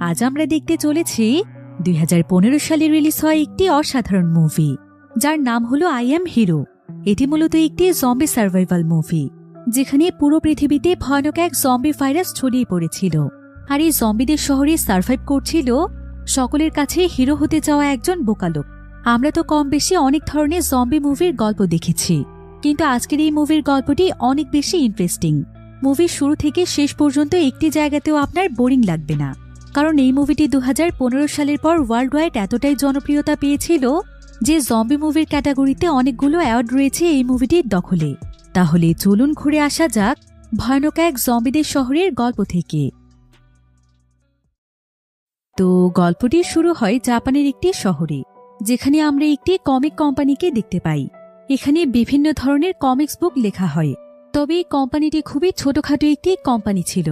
আজ আমরা দেখতে চলেছি 2015 সালে রিলিজ হয় একটি অসাধারণ মুভি, যার নাম হলো আই অ্যাম হিরো। এটি মূলত একটি জম্বি সার্ভাইভাল মুভি, যেখানে পুরো পৃথিবীতে ভয়ানক এক জম্বি ভাইরাস ছড়িয়ে পড়েছিল। আর এই জম্বিদের শহরে সার্ভাইভ করছিল সকলের কাছে হিরো হতে চাওয়া একজন বোকা লোক। আমরা তো কম বেশি অনেক ধরনের জম্বি মুভির গল্প দেখেছি, কিন্তু আজকের এই মুভির গল্পটি অনেক বেশি ইন্টারেস্টিং। মুভির শুরু থেকে শেষ পর্যন্ত একটি জায়গাতেও আপনার বোরিং লাগবে না, কারণ এই মুভিটি 2015 সালের পর ওয়ার্ল্ড ওয়াইড এতটাই জনপ্রিয়তা পেয়েছিল যে জম্বি মুভির ক্যাটাগরিতে অনেকগুলো অ্যাওয়ার্ড রয়েছে এই মুভিটির দখলে। তাহলে চলুন ঘুরে আসা যাক ভয়ানক এক জম্বিদের শহরের গল্প থেকে। তো গল্পটি শুরু হয় জাপানের একটি শহরে, যেখানে আমরা একটি কমিক কোম্পানিকে দেখতে পাই। এখানে বিভিন্ন ধরনের কমিক্স বুক লেখা হয়, তবে এই কোম্পানিটি খুবই ছোটখাটো একটি কোম্পানি ছিল।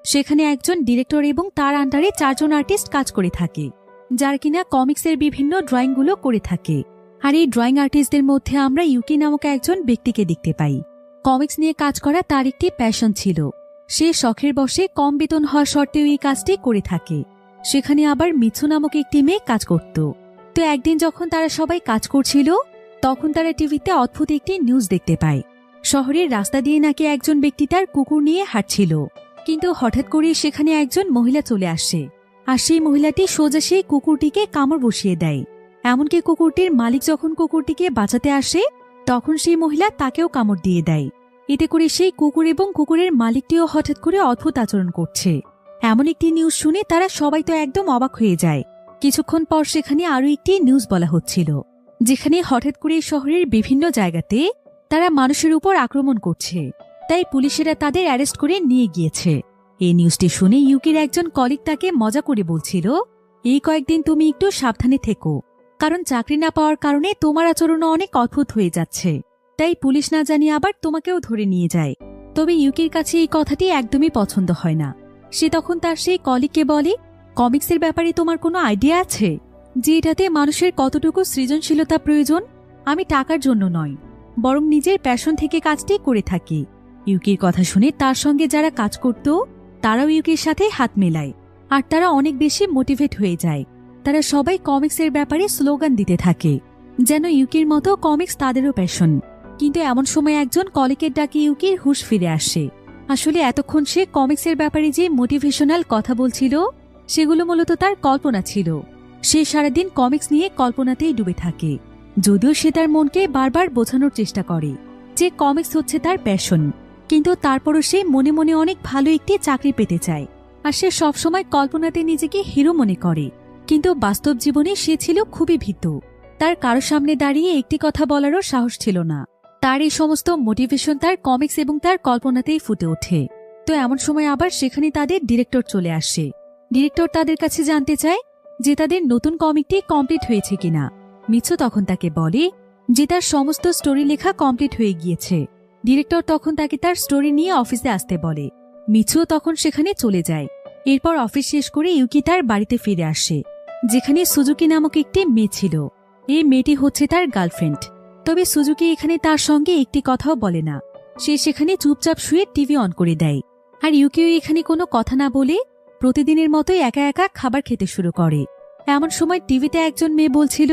সেখানে একজন ডিরেক্টর এবং তার আন্ডারে 4 জন আর্টিস্ট কাজ করে থাকে, যার কিনা কমিক্সের বিভিন্ন ড্রয়িংগুলো করে থাকে। আর এই ড্রয়িং আর্টিস্টদের মধ্যে আমরা ইউকি নামক একজন ব্যক্তিকে দেখতে পাই। কমিক্স নিয়ে কাজ করা তার একটি প্যাশন ছিল। সে শখের বশে কম বেতন হওয়া সত্ত্বেও এই কাজটি করে থাকে। সেখানে আবার মিৎসু নামক একটি মেয়ে কাজ করত। তো একদিন যখন তারা সবাই কাজ করছিল, তখন তারা টিভিতে অদ্ভুত একটি নিউজ দেখতে পায়। শহরের রাস্তা দিয়ে নাকি একজন ব্যক্তি তার কুকুর নিয়ে হাঁটছিল, কিন্তু হঠাৎ করে সেখানে একজন মহিলা চলে আসে। আর সেই মহিলাটি সোজা সেই কুকুরটিকে কামড় বসিয়ে দেয়। এমনকি কুকুরটির মালিক যখন কুকুরটিকে বাঁচাতে আসে, তখন সেই মহিলা তাকেও কামড় দিয়ে দেয়। এতে করে সেই কুকুর এবং কুকুরের মালিকটিও হঠাৎ করে অদ্ভুত আচরণ করছে। এমন একটি নিউজ শুনে তারা সবাই তো একদম অবাক হয়ে যায়। কিছুক্ষণ পর সেখানে আরও একটি নিউজ বলা হচ্ছিল, যেখানে হঠাৎ করে শহরের বিভিন্ন জায়গাতে তারা মানুষের উপর আক্রমণ করছে, তাই পুলিশেরা তাদের অ্যারেস্ট করে নিয়ে গিয়েছে। এই নিউজটি শুনে ইউকির একজন কলিগ তাকে মজা করে বলছিল, এই কয়েকদিন তুমি একটু সাবধানে থেকো, কারণ চাকরি না পাওয়ার কারণে তোমার আচরণও অনেক অদ্ভুত হয়ে যাচ্ছে, তাই পুলিশ না জানিয়ে আবার তোমাকেও ধরে নিয়ে যায়। তবে ইউকির কাছে এই কথাটি একদমই পছন্দ হয় না। সে তখন তার সেই কলিগকে বলে, কমিক্সের ব্যাপারে তোমার কোনো আইডিয়া আছে যে এটাতে মানুষের কতটুকু সৃজনশীলতা প্রয়োজন? আমি টাকার জন্য নয়, বরং নিজের প্যাশন থেকে কাজটি করে থাকি। ইউকির কথা শুনে তার সঙ্গে যারা কাজ করত তারাও ইউকির সাথে হাত মেলায়, আর তারা অনেক বেশি মোটিভেট হয়ে যায়। তারা সবাই কমিক্সের ব্যাপারে স্লোগান দিতে থাকে, যেন ইউকির মতো কমিক্স তাদেরও প্যাশন। কিন্তু এমন সময় একজন কলিগের ডাকে ইউকির হুঁশ ফিরে আসে। আসলে এতক্ষণ সে কমিক্সের ব্যাপারে যে মোটিভেশনাল কথা বলছিল, সেগুলো মূলত তার কল্পনা ছিল। সে সারাদিন কমিক্স নিয়ে কল্পনাতেই ডুবে থাকে, যদিও সে তার মনকে বারবার বোঝানোর চেষ্টা করে যে কমিক্স হচ্ছে তার প্যাশন। কিন্তু তারপরও সে মনে মনে অনেক ভালো একটি চাকরি পেতে চায়, আর সে সবসময় কল্পনাতে নিজেকে হিরো মনে করে। কিন্তু বাস্তব জীবনে সে ছিল খুবই ভীতু। তার কারো সামনে দাঁড়িয়ে একটি কথা বলারও সাহস ছিল না। তার এই সমস্ত মোটিভেশন তার কমিক্স এবং তার কল্পনাতেই ফুটে ওঠে। তো এমন সময় আবার সেখানে তাদের ডিরেক্টর চলে আসে। ডিরেক্টর তাদের কাছে জানতে চায় যে তাদের নতুন কমিকটি কমপ্লিট হয়েছে কিনা। মিৎসু তখন তাকে বলে যে তার সমস্ত স্টোরি লেখা কমপ্লিট হয়ে গিয়েছে। ডিরেক্টর তখন তাকে তার স্টোরি নিয়ে অফিসে আসতে বলে। মিৎসুও তখন সেখানে চলে যায়। এরপর অফিস শেষ করে ইউকি তার বাড়িতে ফিরে আসে, যেখানে সুজুকি নামক একটি মেয়ে ছিল। এই মেয়েটি হচ্ছে তার গার্লফ্রেন্ড। তবে সুজুকি এখানে তার সঙ্গে একটি কথাও বলে না। সে সেখানে চুপচাপ শুয়ে টিভি অন করে দেয়। আর ইউকিও এখানে কোনো কথা না বলে প্রতিদিনের মতোই একা একা খাবার খেতে শুরু করে। এমন সময় টিভিতে একজন মেয়ে বলছিল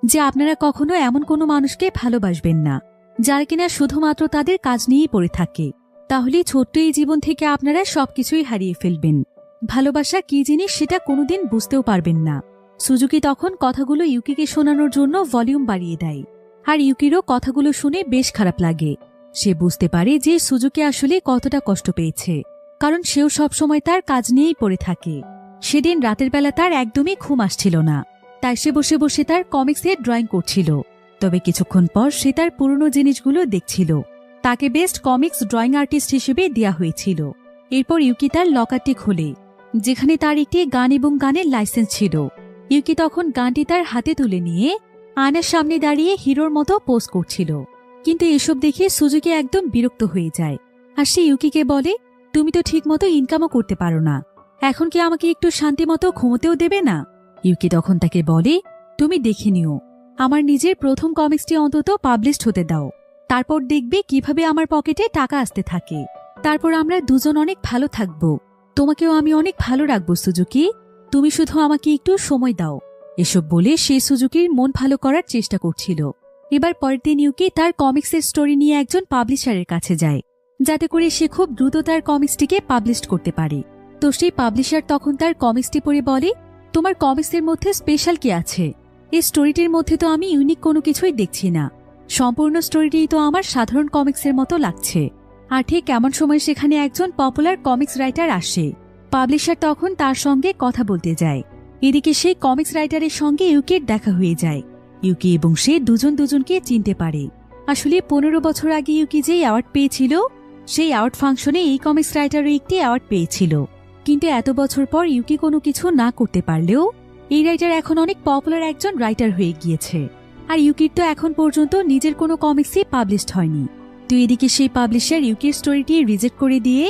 যে আপনারা কখনো এমন কোনো মানুষকে ভালোবাসবেন না যার কিনা শুধুমাত্র তাদের কাজ নিয়েই পড়ে থাকে। তাহলে ছোট্ট এই জীবন থেকে আপনারা সবকিছুই হারিয়ে ফেলবেন। ভালোবাসা কি জিনিস সেটা কোনোদিন বুঝতেও পারবেন না। সুজুকি তখন কথাগুলো ইউকিকে শোনানোর জন্য ভলিউম বাড়িয়ে দেয়। আর ইউকিরও কথাগুলো শুনে বেশ খারাপ লাগে। সে বুঝতে পারে যে সুজুকি আসলে কতটা কষ্ট পেয়েছে, কারণ সেও সবসময় তার কাজ নিয়েই পড়ে থাকে। সেদিন রাতের বেলা তার একদমই ঘুম আসছিল না, তাই সে বসে বসে তার কমিক্সের ড্রয়িং করছিল। তবে কিছুক্ষণ পর সে তার পুরনো জিনিসগুলো দেখছিল। তাকে বেস্ট কমিক্স ড্রয়িং আর্টিস্ট হিসেবে দেয়া হয়েছিল। এরপর ইউকি তার লকারটি খোলে, যেখানে তার একটি গান এবং গানের লাইসেন্স ছিল। ইউকি তখন গানটি তার হাতে তুলে নিয়ে আয়নার সামনে দাঁড়িয়ে হিরোর মতো পোজ করছিল। কিন্তু এসব দেখে সুজুকি একদম বিরক্ত হয়ে যায়। আর সে ইউকিকে বলে, তুমি তো ঠিক মতো ইনকামও করতে পারো না, এখন কি আমাকে একটু শান্তি মতো ঘুমোতেও দেবে না? ইউকি তখন তাকে বলে, তুমি দেখে নিও, আমার নিজের প্রথম কমিক্সটি অন্তত পাবলিশড হতে দাও, তারপর দেখবে কিভাবে আমার পকেটে টাকা আসতে থাকে। তারপর আমরা দুজন অনেক ভালো থাকব, তোমাকেও আমি অনেক ভালো রাখবো সুজুকি। তুমি শুধু আমাকে একটু সময় দাও। এসব বলে সে সুজুকির মন ভালো করার চেষ্টা করছিল। এবার পরের দিন ইউকি তার কমিক্সের স্টোরি নিয়ে একজন পাবলিশারের কাছে যায়, যাতে করে সে খুব দ্রুত তার কমিক্সটিকে পাবলিশ করতে পারে। তো সেই পাবলিশার তখন তার কমিক্সটি পড়ে বলে, তোমার কমিক্সের মধ্যে স্পেশাল কি আছে? এই স্টোরিটির মধ্যে তো আমি ইউনিক কোনো কিছুই দেখছি না। সম্পূর্ণ স্টোরিটি তো আমার সাধারণ কমিক্সের মতো লাগছে। আর ঠিক এমন সময় সেখানে একজন পপুলার কমিক্স রাইটার আসে। পাবলিশার তখন তার সঙ্গে কথা বলতে যায়। এদিকে সেই কমিক্স রাইটারের সঙ্গে ইউকির দেখা হয়ে যায়। ইউকি এবং সে দুজন দুজনকে চিনতে পারে। আসলে 15 বছর আগে ইউকি যেই অ্যাওয়ার্ড পেয়েছিল, সেই অ্যাওয়ার্ড ফাংশনে এই কমিক্স রাইটারও একটি অ্যাওয়ার্ড পেয়েছিল। কিন্তু এত বছর পর ইউকি কোনো কিছু না করতে পারলেও এই রাইটার এখন অনেক পপুলার একজন রাইটার হয়ে গিয়েছে। আর ইউকির তো এখন পর্যন্ত নিজের কোনো কমিক্সই পাবলিশড হয়নি। তো এদিকে সেই পাবলিশার ইউকির স্টোরিটি রিজেক্ট করে দিয়ে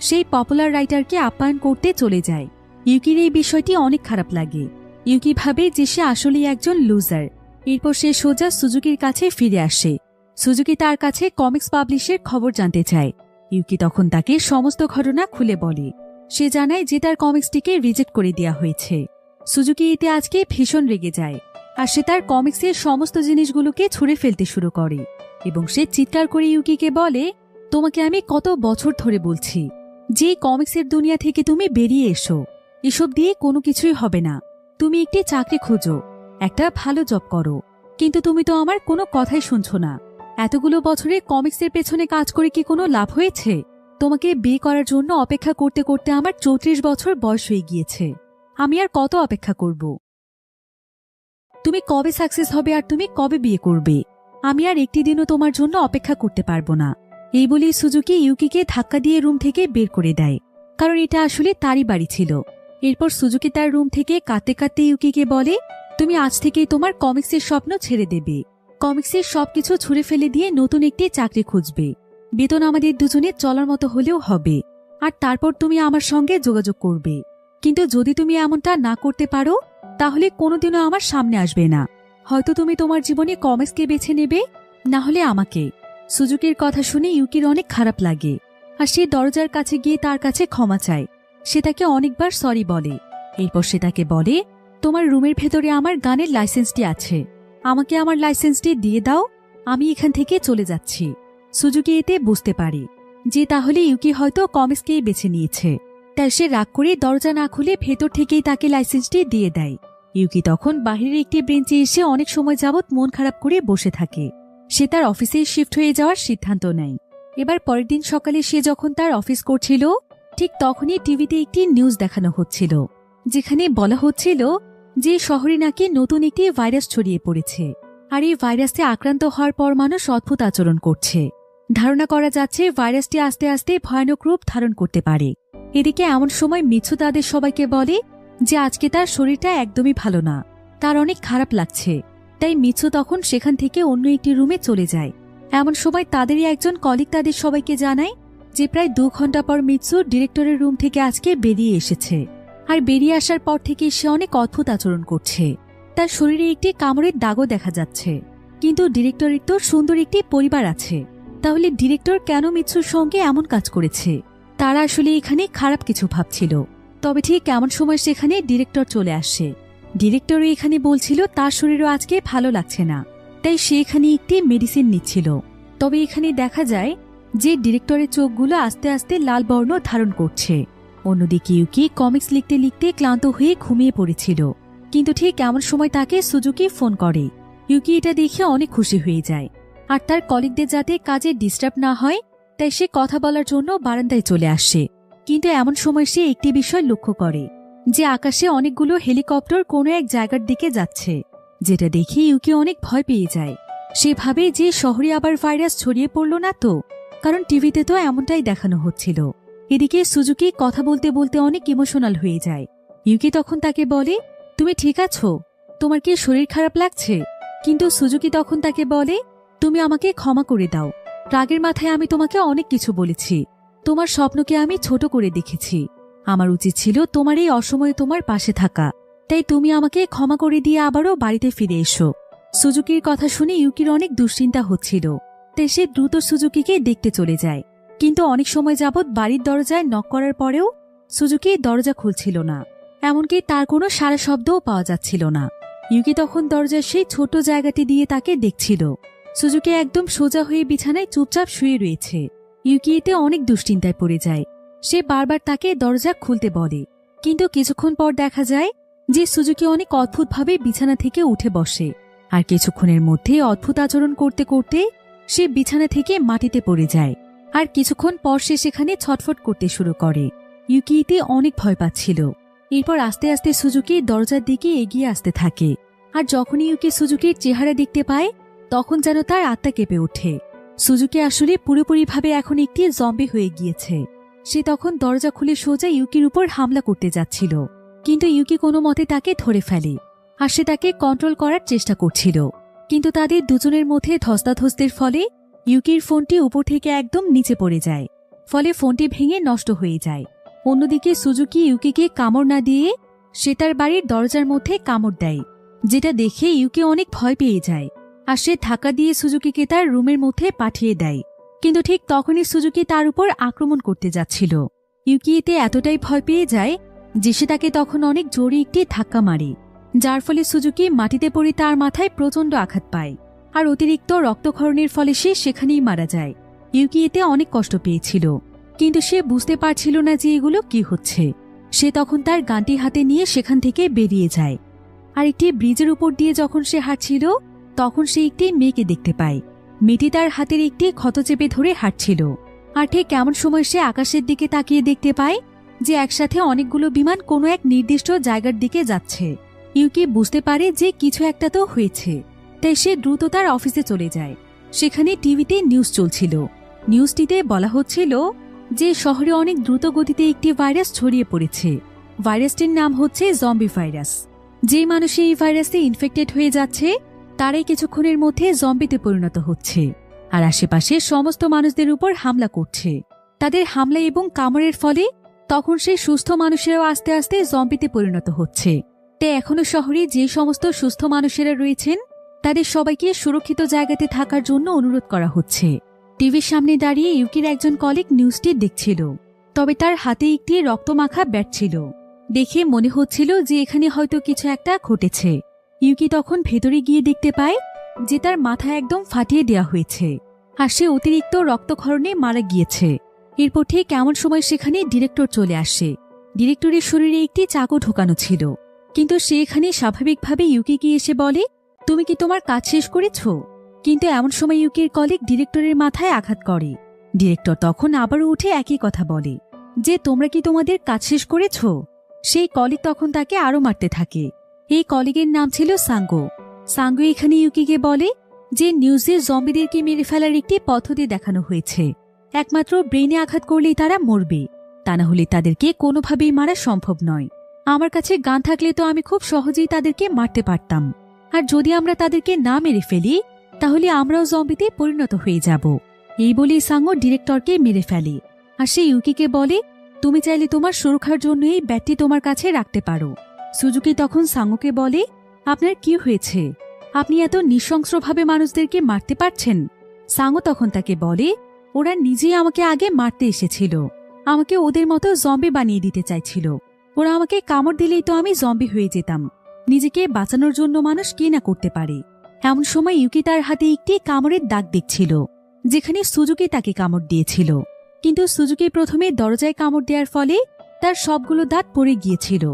সেই পপুলার রাইটারকে আপ্যায়ন করতে চলে যায়। ইউকির এই বিষয়টি অনেক খারাপ লাগে। ইউকি ভাবে যে সে আসলেই একজন লুজার। এরপর সে সোজা সুজুকির কাছে ফিরে আসে। সুজুকি তার কাছে কমিক্স পাবলিশের খবর জানতে চায়। ইউকি তখন তাকে সমস্ত ঘটনা খুলে বলে। সে জানায় যে তার কমিক্সটিকে রিজেক্ট করে দেওয়া হয়েছে। সুজুকি এতে আজকে ভীষণ রেগে যায়, আর সে তার কমিক্সের সমস্ত জিনিসগুলোকে ছুঁড়ে ফেলতে শুরু করে এবং সে চিৎকার করে ইউকিকে বলে, তোমাকে আমি কত বছর ধরে বলছি যে কমিক্সের দুনিয়া থেকে তুমি বেরিয়ে এসো। এসব দিয়ে কোনো কিছুই হবে না। তুমি একটি চাকরি খোঁজো, একটা ভালো জব করো। কিন্তু তুমি তো আমার কোনো কথাই শুনছো না। এতগুলো বছরে কমিক্সের পেছনে কাজ করে কি কোনো লাভ হয়েছে? তোমাকে বিয়ে করার জন্য অপেক্ষা করতে করতে আমার 34 বছর বয়স হয়ে গিয়েছে। আমি আর কত অপেক্ষা করব? তুমি কবে সাকসেস হবে আর তুমি কবে বিয়ে করবে? আমি আর একটি দিনও তোমার জন্য অপেক্ষা করতে পারবো না। এই বলেই সুজুকি ইউকিকে ধাক্কা দিয়ে রুম থেকে বের করে দেয়, কারণ এটা আসলে তারই বাড়ি ছিল। এরপর সুজুকি তার রুম থেকে কাঁদতে কাঁদতে ইউকিকে বলে, তুমি আজ থেকেই তোমার কমিক্সের স্বপ্ন ছেড়ে দেবে। কমিক্সের সবকিছু ছুঁড়ে ফেলে দিয়ে নতুন একটি চাকরি খুঁজবে। বেতন আমাদের দুজনের চলার মতো হলেও হবে। আর তারপর তুমি আমার সঙ্গে যোগাযোগ করবে। কিন্তু যদি তুমি এমনটা না করতে পারো, তাহলে কোনোদিনও আমার সামনে আসবে না। হয়তো তুমি তোমার জীবনে কমিক্সকে বেছে নেবে, না হলে আমাকে। সুজুকির কথা শুনে ইউকির অনেক খারাপ লাগে, আর সে দরজার কাছে গিয়ে তার কাছে ক্ষমা চায়। সে তাকে অনেকবার সরি বলে। এরপর সে তাকে বলে, তোমার রুমের ভেতরে আমার গানের লাইসেন্সটি আছে, আমাকে আমার লাইসেন্সটি দিয়ে দাও, আমি এখান থেকে চলে যাচ্ছি। সুজুকি এতে বুঝতে পারে যে তাহলে ইউকি হয়তো কমিক্সকেই বেছে নিয়েছে। তাই সে রাগ করে দরজা না খুলে ভেতর থেকেই তাকে লাইসেন্সটি দিয়ে দেয়। ইউকি তখন বাহিরের একটি বেঞ্চে এসে অনেক সময় যাবৎ মন খারাপ করে বসে থাকে। সে তার অফিসে শিফট হয়ে যাওয়ার সিদ্ধান্ত নেয়। এবার পরের দিন সকালে সে যখন তার অফিস করছিল, ঠিক তখনই টিভিতে একটি নিউজ দেখানো হচ্ছিল, যেখানে বলা হচ্ছিল যে শহরে নাকি নতুন একটি ভাইরাস ছড়িয়ে পড়েছে। আর এই ভাইরাসে আক্রান্ত হওয়ার পর মানুষ অদ্ভুত আচরণ করছে। ধারণা করা যাচ্ছে ভাইরাসটি আস্তে আস্তে ভয়ানক রূপ ধারণ করতে পারে। এদিকে এমন সময় মিৎসু তাদের সবাইকে বলে যে আজকে তার শরীরটা একদমই ভালো না, তার অনেক খারাপ লাগছে। তাই মিৎসু তখন সেখান থেকে অন্য একটি রুমে চলে যায়। এমন সময় তাদেরই একজন কলিগ তাদের সবাইকে জানায় যে প্রায় 2 ঘন্টা পর মিৎসু ডিরেক্টরের রুম থেকে আজকে বেরিয়ে এসেছে। আর বেরিয়ে আসার পর থেকে সে অনেক অদ্ভুত আচরণ করছে। তার শরীরে একটি কামড়ের দাগও দেখা যাচ্ছে। কিন্তু ডিরেক্টরের তো সুন্দর একটি পরিবার আছে, তাহলে ডিরেক্টর কেন মিৎসুর সঙ্গে এমন কাজ করেছে? তারা আসলে এখানে খারাপ কিছু ভাবছিল। তবে ঠিক এমন সময় সেখানে ডিরেক্টর চলে আসে। ডিরেক্টরও এখানে বলছিল তার শরীরও আজকে ভালো লাগছে না, তাই সে এখানে একটি মেডিসিন নিচ্ছিল। তবে এখানে দেখা যায় যে ডিরেক্টরের চোখগুলো আস্তে আস্তে লাল বর্ণ ধারণ করছে। অন্যদিকে ইউকি কমিক্স লিখতে লিখতে ক্লান্ত হয়ে ঘুমিয়ে পড়েছিল। কিন্তু ঠিক এমন সময় তাকে সুজুকি ফোন করে। ইউকি এটা দেখে অনেক খুশি হয়ে যায়, আর তার কলিগদের যাতে কাজে ডিস্টার্ব না হয় তাই সে কথা বলার জন্য বারান্দায় চলে আসে। কিন্তু এমন সময় সে একটি বিষয় লক্ষ্য করে যে আকাশে অনেকগুলো হেলিকপ্টার কোনো এক জায়গার দিকে যাচ্ছে, যেটা দেখে ইউকি অনেক ভয় পেয়ে যায়। সে ভাবে যে শহরে আবার ভাইরাস ছড়িয়ে পড়ল না তো, কারণ টিভিতে তো এমনটাই দেখানো হচ্ছিল। এদিকে সুজুকি কথা বলতে বলতে অনেক ইমোশনাল হয়ে যায়। ইউকি তখন তাকে বলে, তুমি ঠিক আছো? তোমার কি শরীর খারাপ লাগছে? কিন্তু সুজুকি তখন তাকে বলে, তুমি আমাকে ক্ষমা করে দাও। রাগের মাথায় আমি তোমাকে অনেক কিছু বলেছি। তোমার স্বপ্নকে আমি ছোট করে দেখেছি। আমার উচিত ছিল তোমার এই অসময়ে তোমার পাশে থাকা। তাই তুমি আমাকে ক্ষমা করে দিয়ে আবারও বাড়িতে ফিরে এসো। সুজুকির কথা শুনে ইউকির অনেক দুশ্চিন্তা হচ্ছিল, তাই সে দ্রুত সুজুকিকে দেখতে চলে যায়। কিন্তু অনেক সময় যাবৎ বাড়ির দরজায় নক করার পরেও সুজুকি দরজা খুলছিল না। এমনকি তার কোনো সারা শব্দও পাওয়া যাচ্ছিল না। ইউকি তখন দরজার সেই ছোট জায়গাটি দিয়ে তাকে দেখছিল। সুজুকি একদম সোজা হয়ে বিছানায় চুপচাপ শুয়ে রয়েছে। ইউকি এতে অনেক দুশ্চিন্তায় পড়ে যায়। সে বারবার তাকে দরজা খুলতে বলে, কিন্তু কিছুক্ষণ পর দেখা যায় যে সুজুকি অনেক অদ্ভুতভাবে বিছানা থেকে উঠে বসে। আর কিছুক্ষণের মধ্যে অদ্ভুত আচরণ করতে করতে সে বিছানা থেকে মাটিতে পড়ে যায়। আর কিছুক্ষণ পর সে সেখানে ছটফট করতে শুরু করে। ইউকি এতে অনেক ভয় পাচ্ছিল। এরপর আস্তে আস্তে সুজুকি দরজার দিকে এগিয়ে আসতে থাকে। আর যখনই ইউকি সুজুকির চেহারা দেখতে পায় তখন যেন তার আত্মা কেঁপে ওঠে। সুজুকি আসলে পুরোপুরিভাবে এখন একটি জম্বি হয়ে গিয়েছে। সে তখন দরজা খুলে সোজা ইউকির উপর হামলা করতে যাচ্ছিল, কিন্তু ইউকি কোনো মতে তাকে ধরে ফেলে। আর সে তাকে কন্ট্রোল করার চেষ্টা করছিল, কিন্তু তাদের দুজনের মধ্যে ধস্তাধস্তির ফলে ইউকির ফোনটি উপর থেকে একদম নিচে পড়ে যায়। ফলে ফোনটি ভেঙে নষ্ট হয়ে যায়। অন্যদিকে সুজুকি ইউকিকে কামড় না দিয়ে সে তার বাড়ির দরজার মধ্যে কামড় দেয়, যেটা দেখে ইউকি অনেক ভয় পেয়ে যায়। আর সে ধাক্কা দিয়ে সুজুকিকে তার রুমের মধ্যে পাঠিয়ে দেয়। কিন্তু ঠিক তখনই সুজুকি তার উপর আক্রমণ করতে যাচ্ছিল। ইউকি এতে এতটাই ভয় পেয়ে যায় যে সে তাকে তখন অনেক জোরে একটি ধাক্কা মারে, যার ফলে সুজুকি মাটিতে পড়ে তার মাথায় প্রচণ্ড আঘাত পায়। আর অতিরিক্ত রক্তক্ষরণের ফলে সে সেখানেই মারা যায়। ইউকি এতে অনেক কষ্ট পেয়েছিল, কিন্তু সে বুঝতে পারছিল না যে এগুলো কি হচ্ছে। সে তখন তার গানটি হাতে নিয়ে সেখান থেকে বেরিয়ে যায়। আর একটি ব্রিজের উপর দিয়ে যখন সে হাঁটছিল তখন সে একটি মেয়েকে দেখতে পায়। মেয়েটি তার হাতের একটি ক্ষত চেপে ধরে হাঁটছিল। আর ঠিক এমন সময় সে আকাশের দিকে তাকিয়ে দেখতে পায় যে একসাথে অনেকগুলো বিমান কোনো এক নির্দিষ্ট জায়গার দিকে যাচ্ছে। ইউকি বুঝতে পারে যে কিছু একটা তো হয়েছে, তাই সে দ্রুত তার অফিসে চলে যায়। সেখানে টিভিতে নিউজ চলছিল। নিউজটিতে বলা হচ্ছিল যে শহরে অনেক দ্রুত গতিতে একটি ভাইরাস ছড়িয়ে পড়েছে। ভাইরাসটির নাম হচ্ছে জম্বি ভাইরাস। যে মানুষ এই ভাইরাসে ইনফেক্টেড হয়ে যাচ্ছে তারাই কিছুক্ষণের মধ্যে জম্বিতে পরিণত হচ্ছে, আর আশেপাশে সমস্ত মানুষদের উপর হামলা করছে। তাদের হামলা এবং কামড়ের ফলে তখন সেই সুস্থ মানুষেরাও আস্তে আস্তে জম্বিতে পরিণত হচ্ছে। তাই এখনো শহরে যে সমস্ত সুস্থ মানুষেরা রয়েছেন তাদের সবাইকে সুরক্ষিত জায়গাতে থাকার জন্য অনুরোধ করা হচ্ছে। টিভির সামনে দাঁড়িয়ে ইউকির একজন কলিগ নিউজটি দেখছিল, তবে তার হাতে একটি রক্তমাখা ব্যাট ছিল। দেখে মনে হচ্ছিল যে এখানে হয়তো কিছু একটা ঘটেছে। ইউকি তখন ভেতরে গিয়ে দেখতে পায় যে তার মাথা একদম ফাটিয়ে দেওয়া হয়েছে, আর সে অতিরিক্ত রক্তক্ষরণে মারা গিয়েছে। এরপর ঠিক এমন সময় সেখানে ডিরেক্টর চলে আসে। ডিরেক্টরের শরীরে একটি চাকু ঢোকানো ছিল, কিন্তু সে এখানে স্বাভাবিকভাবে ইউকিকে এসে বলে, তুমি কি তোমার কাজ শেষ করেছ? কিন্তু এমন সময় ইউকির কলিগ ডিরেক্টরের মাথায় আঘাত করে। ডিরেক্টর তখন আবারও উঠে একই কথা বলে যে তোমরা কি তোমাদের কাজ শেষ করেছ? সেই কলিগ তখন তাকে আরো মারতে থাকে। এই কলিগের নাম ছিল সাঙ্গো। সাঙ্গো এখানে ইউকিকে বলে যে নিউজে জম্বিদেরকে মেরে ফেলার একটি পদ্ধতি দেখানো হয়েছে। একমাত্র ব্রেইনে আঘাত করলেই তারা মরবে, তা না হলে তাদেরকে কোনোভাবেই মারা সম্ভব নয়। আমার কাছে গান থাকলে তো আমি খুব সহজেই তাদেরকে মারতে পারতাম। আর যদি আমরা তাদেরকে না মেরে ফেলি তাহলে আমরাও জম্বিতে পরিণত হয়ে যাব। এই বলেই সাঙ্গো ডিরেক্টরকে মেরে ফেলে। আর সে ইউকিকে বলে, তুমি চাইলে তোমার সুরক্ষার জন্য এই ব্যাটটি তোমার কাছে রাখতে পারো। সুজুকি তখন সাঙ্গোকে বলে, আপনার কি হয়েছে? আপনি এত নৃশংসভাবে মানুষদেরকে মারতে পারছেন? সাঙ্গো তখন তাকে বলে, ওরা নিজেই আমাকে আগে মারতে এসেছিল। আমাকে ওদের মতো জম্বি বানিয়ে দিতে চাইছিল। ওরা আমাকে কামড় দিলেই তো আমি জম্বি হয়ে যেতাম। নিজেকে বাঁচানোর জন্য মানুষ কি না করতে পারে। এমন সময় ইউকি তার হাতে একটি কামড়ের দাগ দেখছিল, যেখানে সুজুকি তাকে কামড় দিয়েছিল। কিন্তু সুজুকি প্রথমে দরজায় কামড় দেওয়ার ফলে তার সবগুলো দাঁত পড়ে গিয়েছিল,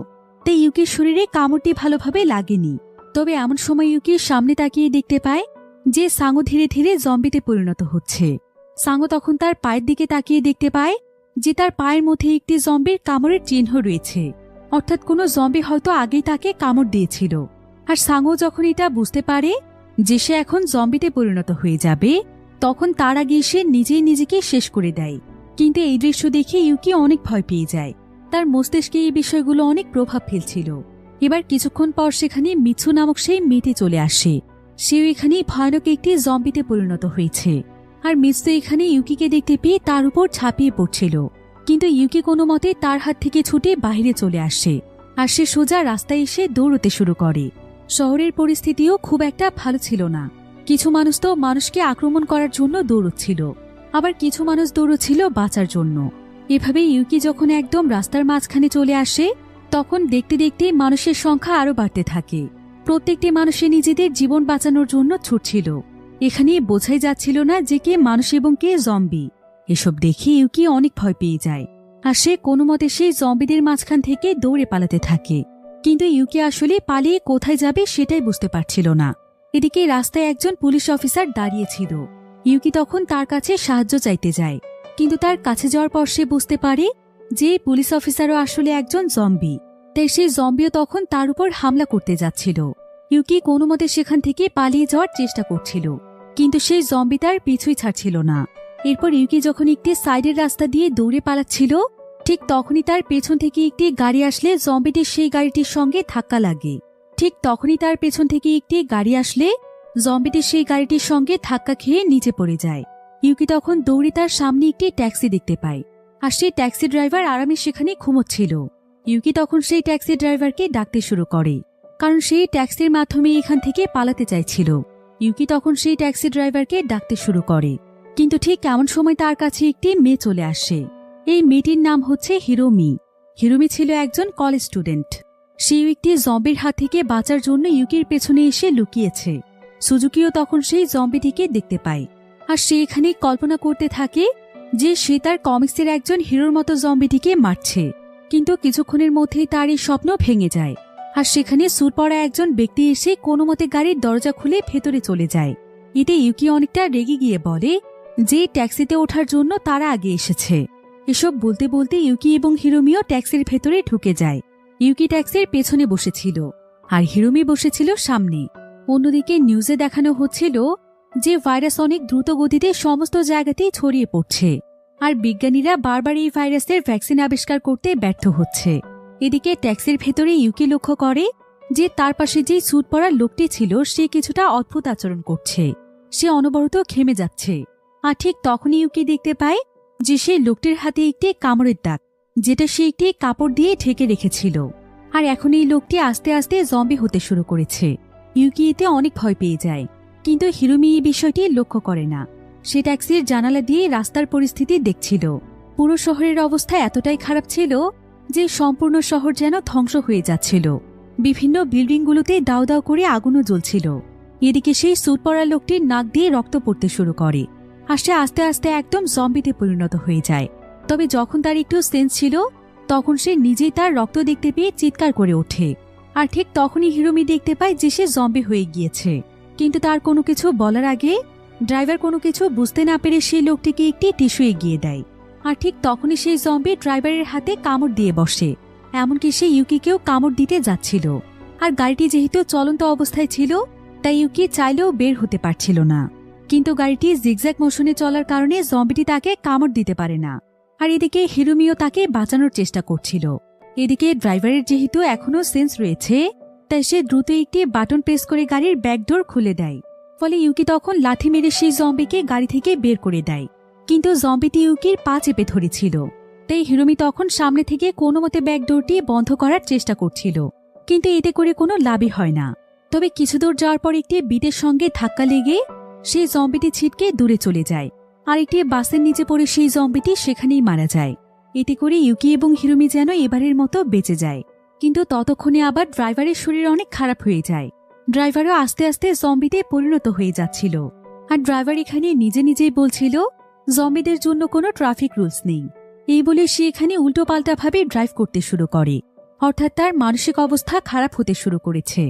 তাই ইউকির শরীরে কামড়টি ভালোভাবে লাগেনি। তবে এমন সময় ইউকির সামনে তাকিয়ে দেখতে পায় যে সাঙ্গো ধীরে ধীরে জম্বিতে পরিণত হচ্ছে। সাঙ্গো তখন তার পায়ের দিকে তাকিয়ে দেখতে পায় যে তার পায়ের মধ্যে একটি জম্বির কামড়ের চিহ্ন রয়েছে, অর্থাৎ কোনো জম্বি হয়তো আগেই তাকে কামড় দিয়েছিল। আর সাঙ্গো যখন এটা বুঝতে পারে যে সে এখন জম্বিতে পরিণত হয়ে যাবে, তখন তার আগে সে নিজেই নিজেকে শেষ করে দেয়। কিন্তু এই দৃশ্য দেখে ইউকি অনেক ভয় পেয়ে যায়। তার মস্তিষ্কে এই বিষয়গুলো অনেক প্রভাব ফেলছিল। এবার কিছুক্ষণ পর সেখানে মিৎসু নামক সেই মেয়েটি চলে আসে। সেও এখানে ভয়ানক একটি জম্বিতে পরিণত হয়েছে। আর মিৎসু এখানে ইউকিকে দেখতে পেয়ে তার উপর ঝাঁপিয়ে পড়ছিল, কিন্তু ইউকি কোনো মতে তার হাত থেকে ছুটে বাইরে চলে আসে। আর সে সোজা রাস্তায় এসে দৌড়তে শুরু করে। শহরের পরিস্থিতিও খুব একটা ভালো ছিল না। কিছু মানুষ তো মানুষকে আক্রমণ করার জন্য দৌড়চ্ছিল, আবার কিছু মানুষ দৌড়চ্ছিল বাঁচার জন্য। এভাবে ইউকি যখন একদম রাস্তার মাঝখানে চলে আসে তখন দেখতে দেখতে মানুষের সংখ্যা আরো বাড়তে থাকে। প্রত্যেকটি মানুষের নিজেদের জীবন বাঁচানোর জন্য ছুটছিল। এখানে বোঝাই যাচ্ছিল না যে কে মানুষ এবং কে জম্বি। এসব দেখে ইউকি অনেক ভয় পেয়ে যায়, আর সে কোনো মতে সেই জম্বিদের মাঝখান থেকে দৌড়ে পালাতে থাকে। কিন্তু ইউকি আসলে পালিয়ে কোথায় যাবে সেটাই বুঝতে পারছিল না। এদিকে রাস্তায় একজন পুলিশ অফিসার দাঁড়িয়েছিল। ইউকি তখন তার কাছে সাহায্য চাইতে যায়, কিন্তু তার কাছে যাওয়ার পর সে বুঝতে পারে যে পুলিশ অফিসারও আসলে একজন জম্বি। তাই সেই জম্বিও তখন তার উপর হামলা করতে যাচ্ছিল। ইউকি কোনো মতে সেখান থেকে পালিয়ে যাওয়ার চেষ্টা করছিল, কিন্তু সেই জম্বি তার পিছুই ছাড়ছিল না। এরপর ইউকি যখন একটি সাইডের রাস্তা দিয়ে দৌড়ে পালাচ্ছিল, ঠিক তখনই তার পেছন থেকে একটি গাড়ি আসলে জম্বিটির সেই গাড়িটির সঙ্গে ধাক্কা লাগে। ঠিক তখনই তার পেছন থেকে একটি গাড়ি আসলে জম্বিটির সেই গাড়িটির সঙ্গে ধাক্কা খেয়ে নিচে পড়ে যায়। ইউকি তখন দৌড়ে তার সামনে একটি ট্যাক্সি দেখতে পায়, আর সেই ট্যাক্সি ড্রাইভার আরামে সেখানে ঘুমোচ্ছিল। ইউকি তখন সেই ট্যাক্সি ড্রাইভারকে ডাকতে শুরু করে, কারণ সেই ট্যাক্সির মাধ্যমে এখান থেকে পালাতে চাইছিল। ইউকি তখন সেই ট্যাক্সি ড্রাইভারকে ডাকতে শুরু করে, কিন্তু ঠিক এমন সময় তার কাছে একটি মেয়ে চলে আসে। এই মেয়েটির নাম হচ্ছে হিরোমি। হিরোমি ছিল একজন কলেজ স্টুডেন্ট। সেও একটি জম্বির হাত থেকে বাঁচার জন্য ইউকির পেছনে এসে লুকিয়েছে। সুজুকিও তখন সেই জম্বিটিকে দেখতে পায়, আর সে এখানে কল্পনা করতে থাকে যে সে তার কমিক্সের একজন হিরোর মতো জম্বিটিকে মারছে। কিন্তু কিছুক্ষণের মধ্যেই তার এই স্বপ্ন ভেঙে যায়, আর সেখানে স্যুট পরা একজন ব্যক্তি এসে কোনো মতে গাড়ির দরজা খুলে ভেতরে চলে যায়। এতে ইউকি অনেকটা রেগে গিয়ে বলে যে ট্যাক্সিতে ওঠার জন্য তারা আগে এসেছে। এসব বলতে বলতে ইউকি এবং হিরোমিও ট্যাক্সির ভেতরে ঢুকে যায়। ইউকি ট্যাক্সির পেছনে বসেছিল, আর হিরোমি বসেছিল সামনে। অন্যদিকে নিউজে দেখানো হচ্ছিল যে ভাইরাস অনেক দ্রুত গতিতে সমস্ত জায়গাতেই ছড়িয়ে পড়ছে, আর বিজ্ঞানীরা বারবার এই ভাইরাসের ভ্যাকসিন আবিষ্কার করতে ব্যর্থ হচ্ছে। এদিকে ট্যাক্সির ভেতরে ইউকি লক্ষ্য করে যে তার পাশে যে স্যুট পরা লোকটি ছিল সে কিছুটা অদ্ভুত আচরণ করছে। সে অনবরত ঘেমে যাচ্ছে, আর ঠিক তখনই ইউকি দেখতে পায় যে সেই লোকটির হাতে একটি কামড়ের দাগ, যেটা সে একটি কাপড় দিয়ে ঢেকে রেখেছিল। আর এখন এই লোকটি আস্তে আস্তে জম্বি হতে শুরু করেছে। ইউকি এতে অনেক ভয় পেয়ে যায়, কিন্তু হিরোমি এই বিষয়টি লক্ষ্য করে না। সে ট্যাক্সির জানালা দিয়ে রাস্তার পরিস্থিতি দেখছিল। পুরো শহরের অবস্থা এতটাই খারাপ ছিল যে সম্পূর্ণ শহর যেন ধ্বংস হয়ে যাচ্ছিল। বিভিন্ন বিল্ডিংগুলোতে দাউ দাউ করে আগুনও জ্বলছিল। এদিকে সেই স্যুট পরা লোকটির নাক দিয়ে রক্ত পড়তে শুরু করে, আর সে আস্তে আস্তে একদম জম্বিতে পরিণত হয়ে যায়। তবে যখন তার একটু সেন্স ছিল তখন সে নিজেই তার রক্ত দেখতে পেয়ে চিৎকার করে ওঠে। আর ঠিক তখনই হিরোমি দেখতে পায় যে সে জম্বি হয়ে গিয়েছে। কিন্তু তার কোনো কিছু বলার আগে ড্রাইভার কোনো কিছু বুঝতে না পেরে সেই লোকটিকে একটি টিস্যু এগিয়ে দেয়। আর ঠিক তখনই সেই জম্বি ড্রাইভারের হাতে কামড় দিয়ে বসে। এমনকি সে ইউকিকেও কামড় দিতে যাচ্ছিল। আর গাড়িটি যেহেতু চলন্ত অবস্থায় ছিল তাই ইউকি চাইলেও বের হতে পারছিল না। কিন্তু গাড়িটি জিগজ্যাগ মোশনে চলার কারণে জম্বিটি তাকে কামড় দিতে পারে না। আর এদিকে হিরোমিও তাকে বাঁচানোর চেষ্টা করছিল। এদিকে ড্রাইভারের যেহেতু এখনো সেন্স রয়েছে তাই সে দ্রুত একটি বাটন প্রেস করে গাড়ির ব্যাকডোর খুলে দেয়। ফলে ইউকি তখন লাথি মেরে সেই জম্বিকে গাড়ি থেকে বের করে দেয়। কিন্তু জম্বিটি ইউকির পা চেপে ধরেছিল, তাই হিরোমি তখন সামনে থেকে কোনো মতে ব্যাকডোরটি বন্ধ করার চেষ্টা করছিল। কিন্তু এতে করে কোনো লাভই হয় না। তবে কিছু দূর যাওয়ার পর একটি বিটের সঙ্গে ধাক্কা লেগে সেই জম্বিটি ছিটকে দূরে চলে যায়। আর একটি বাসের নিচে পড়ে সেই জম্বিটি সেখানেই মারা যায়। এতে করে ইউকি এবং হিরোমি যেন এবারের মতো বেঁচে যায়। কিন্তু ততক্ষণে আবার ড্রাইভারের শরীর অনেক খারাপ হয়ে যায়। ড্রাইভারও আস্তে আস্তে জম্বিতে পরিণত হয়ে যাচ্ছিল। আর ড্রাইভার এখানে নিজে নিজেই বলছিল জম্বিদের জন্য কোনো ট্রাফিক রুলস নেই। এই বলে সে এখানে উল্টো পাল্টা ভাবে ড্রাইভ করতে শুরু করে, অর্থাৎ তার মানসিক অবস্থা খারাপ হতে শুরু করেছে।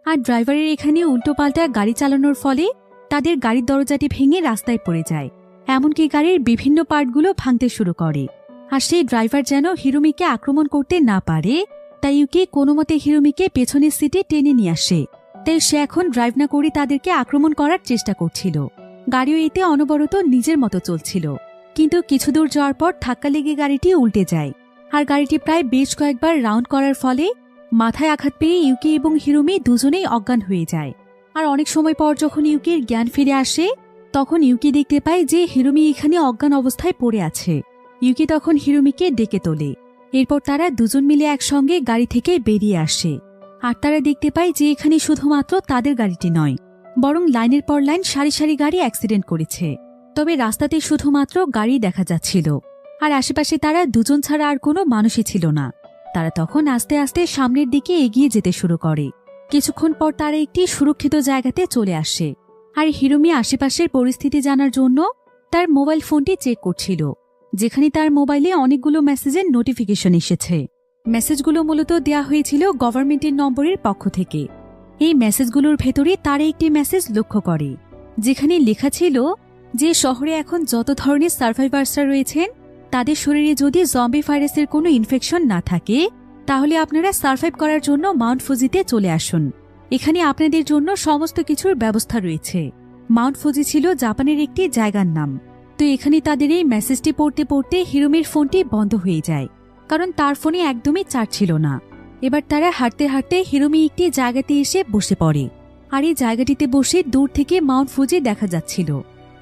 আর ড্রাইভারের এখানে উল্টো পাল্টা গাড়ি চালানোর ফলে তাদের গাড়ির দরজাটি ভেঙে রাস্তায় পড়ে যায়। এমনকি গাড়ির বিভিন্ন পার্টগুলো ভাঙতে শুরু করে। আর সেই ড্রাইভার যেন হিরোমিকে আক্রমণ করতে না পারে তাই ইউকি কোনো মতে হিরোমিকে পেছনের সিটে টেনে নিয়ে আসে। তাই সে এখন ড্রাইভ না করে তাদেরকে আক্রমণ করার চেষ্টা করছিল। গাড়িও এতে অনবরত নিজের মতো চলছিল। কিন্তু কিছু দূর যাওয়ার পর ধাক্কা লেগে গাড়িটি উল্টে যায়। আর গাড়িটি প্রায় বেশ কয়েকবার রাউন্ড করার ফলে মাথায় আঘাত পেয়ে ইউকি এবং হিরোমি দুজনেই অজ্ঞান হয়ে যায়। আর অনেক সময় পর যখন ইউকির জ্ঞান ফিরে আসে তখন ইউকি দেখতে পায় যে হিরোমি এখানে অজ্ঞান অবস্থায় পড়ে আছে। ইউকি তখন হিরোমিকে ডেকে তোলে। এরপর তারা দুজন মিলে একসঙ্গে গাড়ি থেকে বেরিয়ে আসে। আর তারা দেখতে পায় যে এখানে শুধুমাত্র তাদের গাড়িটি নয়, বরং লাইনের পর লাইন সারি সারি গাড়ি অ্যাক্সিডেন্ট করেছে। তবে রাস্তাতে শুধুমাত্র গাড়ি দেখা যাচ্ছিল, আর আশেপাশে তারা দুজন ছাড়া আর কোনো মানুষই ছিল না। তারা তখন আস্তে আস্তে সামনের দিকে এগিয়ে যেতে শুরু করে। কিছুক্ষণ পর তারা একটি সুরক্ষিত জায়গাতে চলে আসে। আর হিরোমি আশেপাশের পরিস্থিতি জানার জন্য তার মোবাইল ফোনটি চেক করছিল, যেখানে তার মোবাইলে অনেকগুলো মেসেজের নোটিফিকেশন এসেছে। মেসেজগুলো মূলত দেয়া হয়েছিল গভর্নমেন্টের নম্বরের পক্ষ থেকে। এই মেসেজগুলোর ভেতরে তারা একটি মেসেজ লক্ষ্য করে, যেখানে লেখা ছিল যে শহরে এখন যত ধরনের সার্ভাইভার্সরা রয়েছেন তাদের শরীরে যদি জম্বি ভাইরাসের কোনো ইনফেকশন না থাকে তাহলে আপনারা সার্ভাইভ করার জন্য মাউন্ট ফুজিতে চলে আসুন। এখানে আপনাদের জন্য সমস্ত কিছুর ব্যবস্থা রয়েছে। মাউন্ট ফুজি ছিল জাপানের একটি জায়গার নাম। তো এখানে তাদের এই মেসেজটি পড়তে পড়তে হিরোমির ফোনটি বন্ধ হয়ে যায়, কারণ তার ফোনে একদমই চার্জ ছিল না। এবার তারা হাঁটতে হাঁটতে হিরোমি একটি জায়গাতে এসে বসে পড়ে। আর এই জায়গাটিতে বসে দূর থেকে মাউন্ট ফুজি দেখা যাচ্ছিল,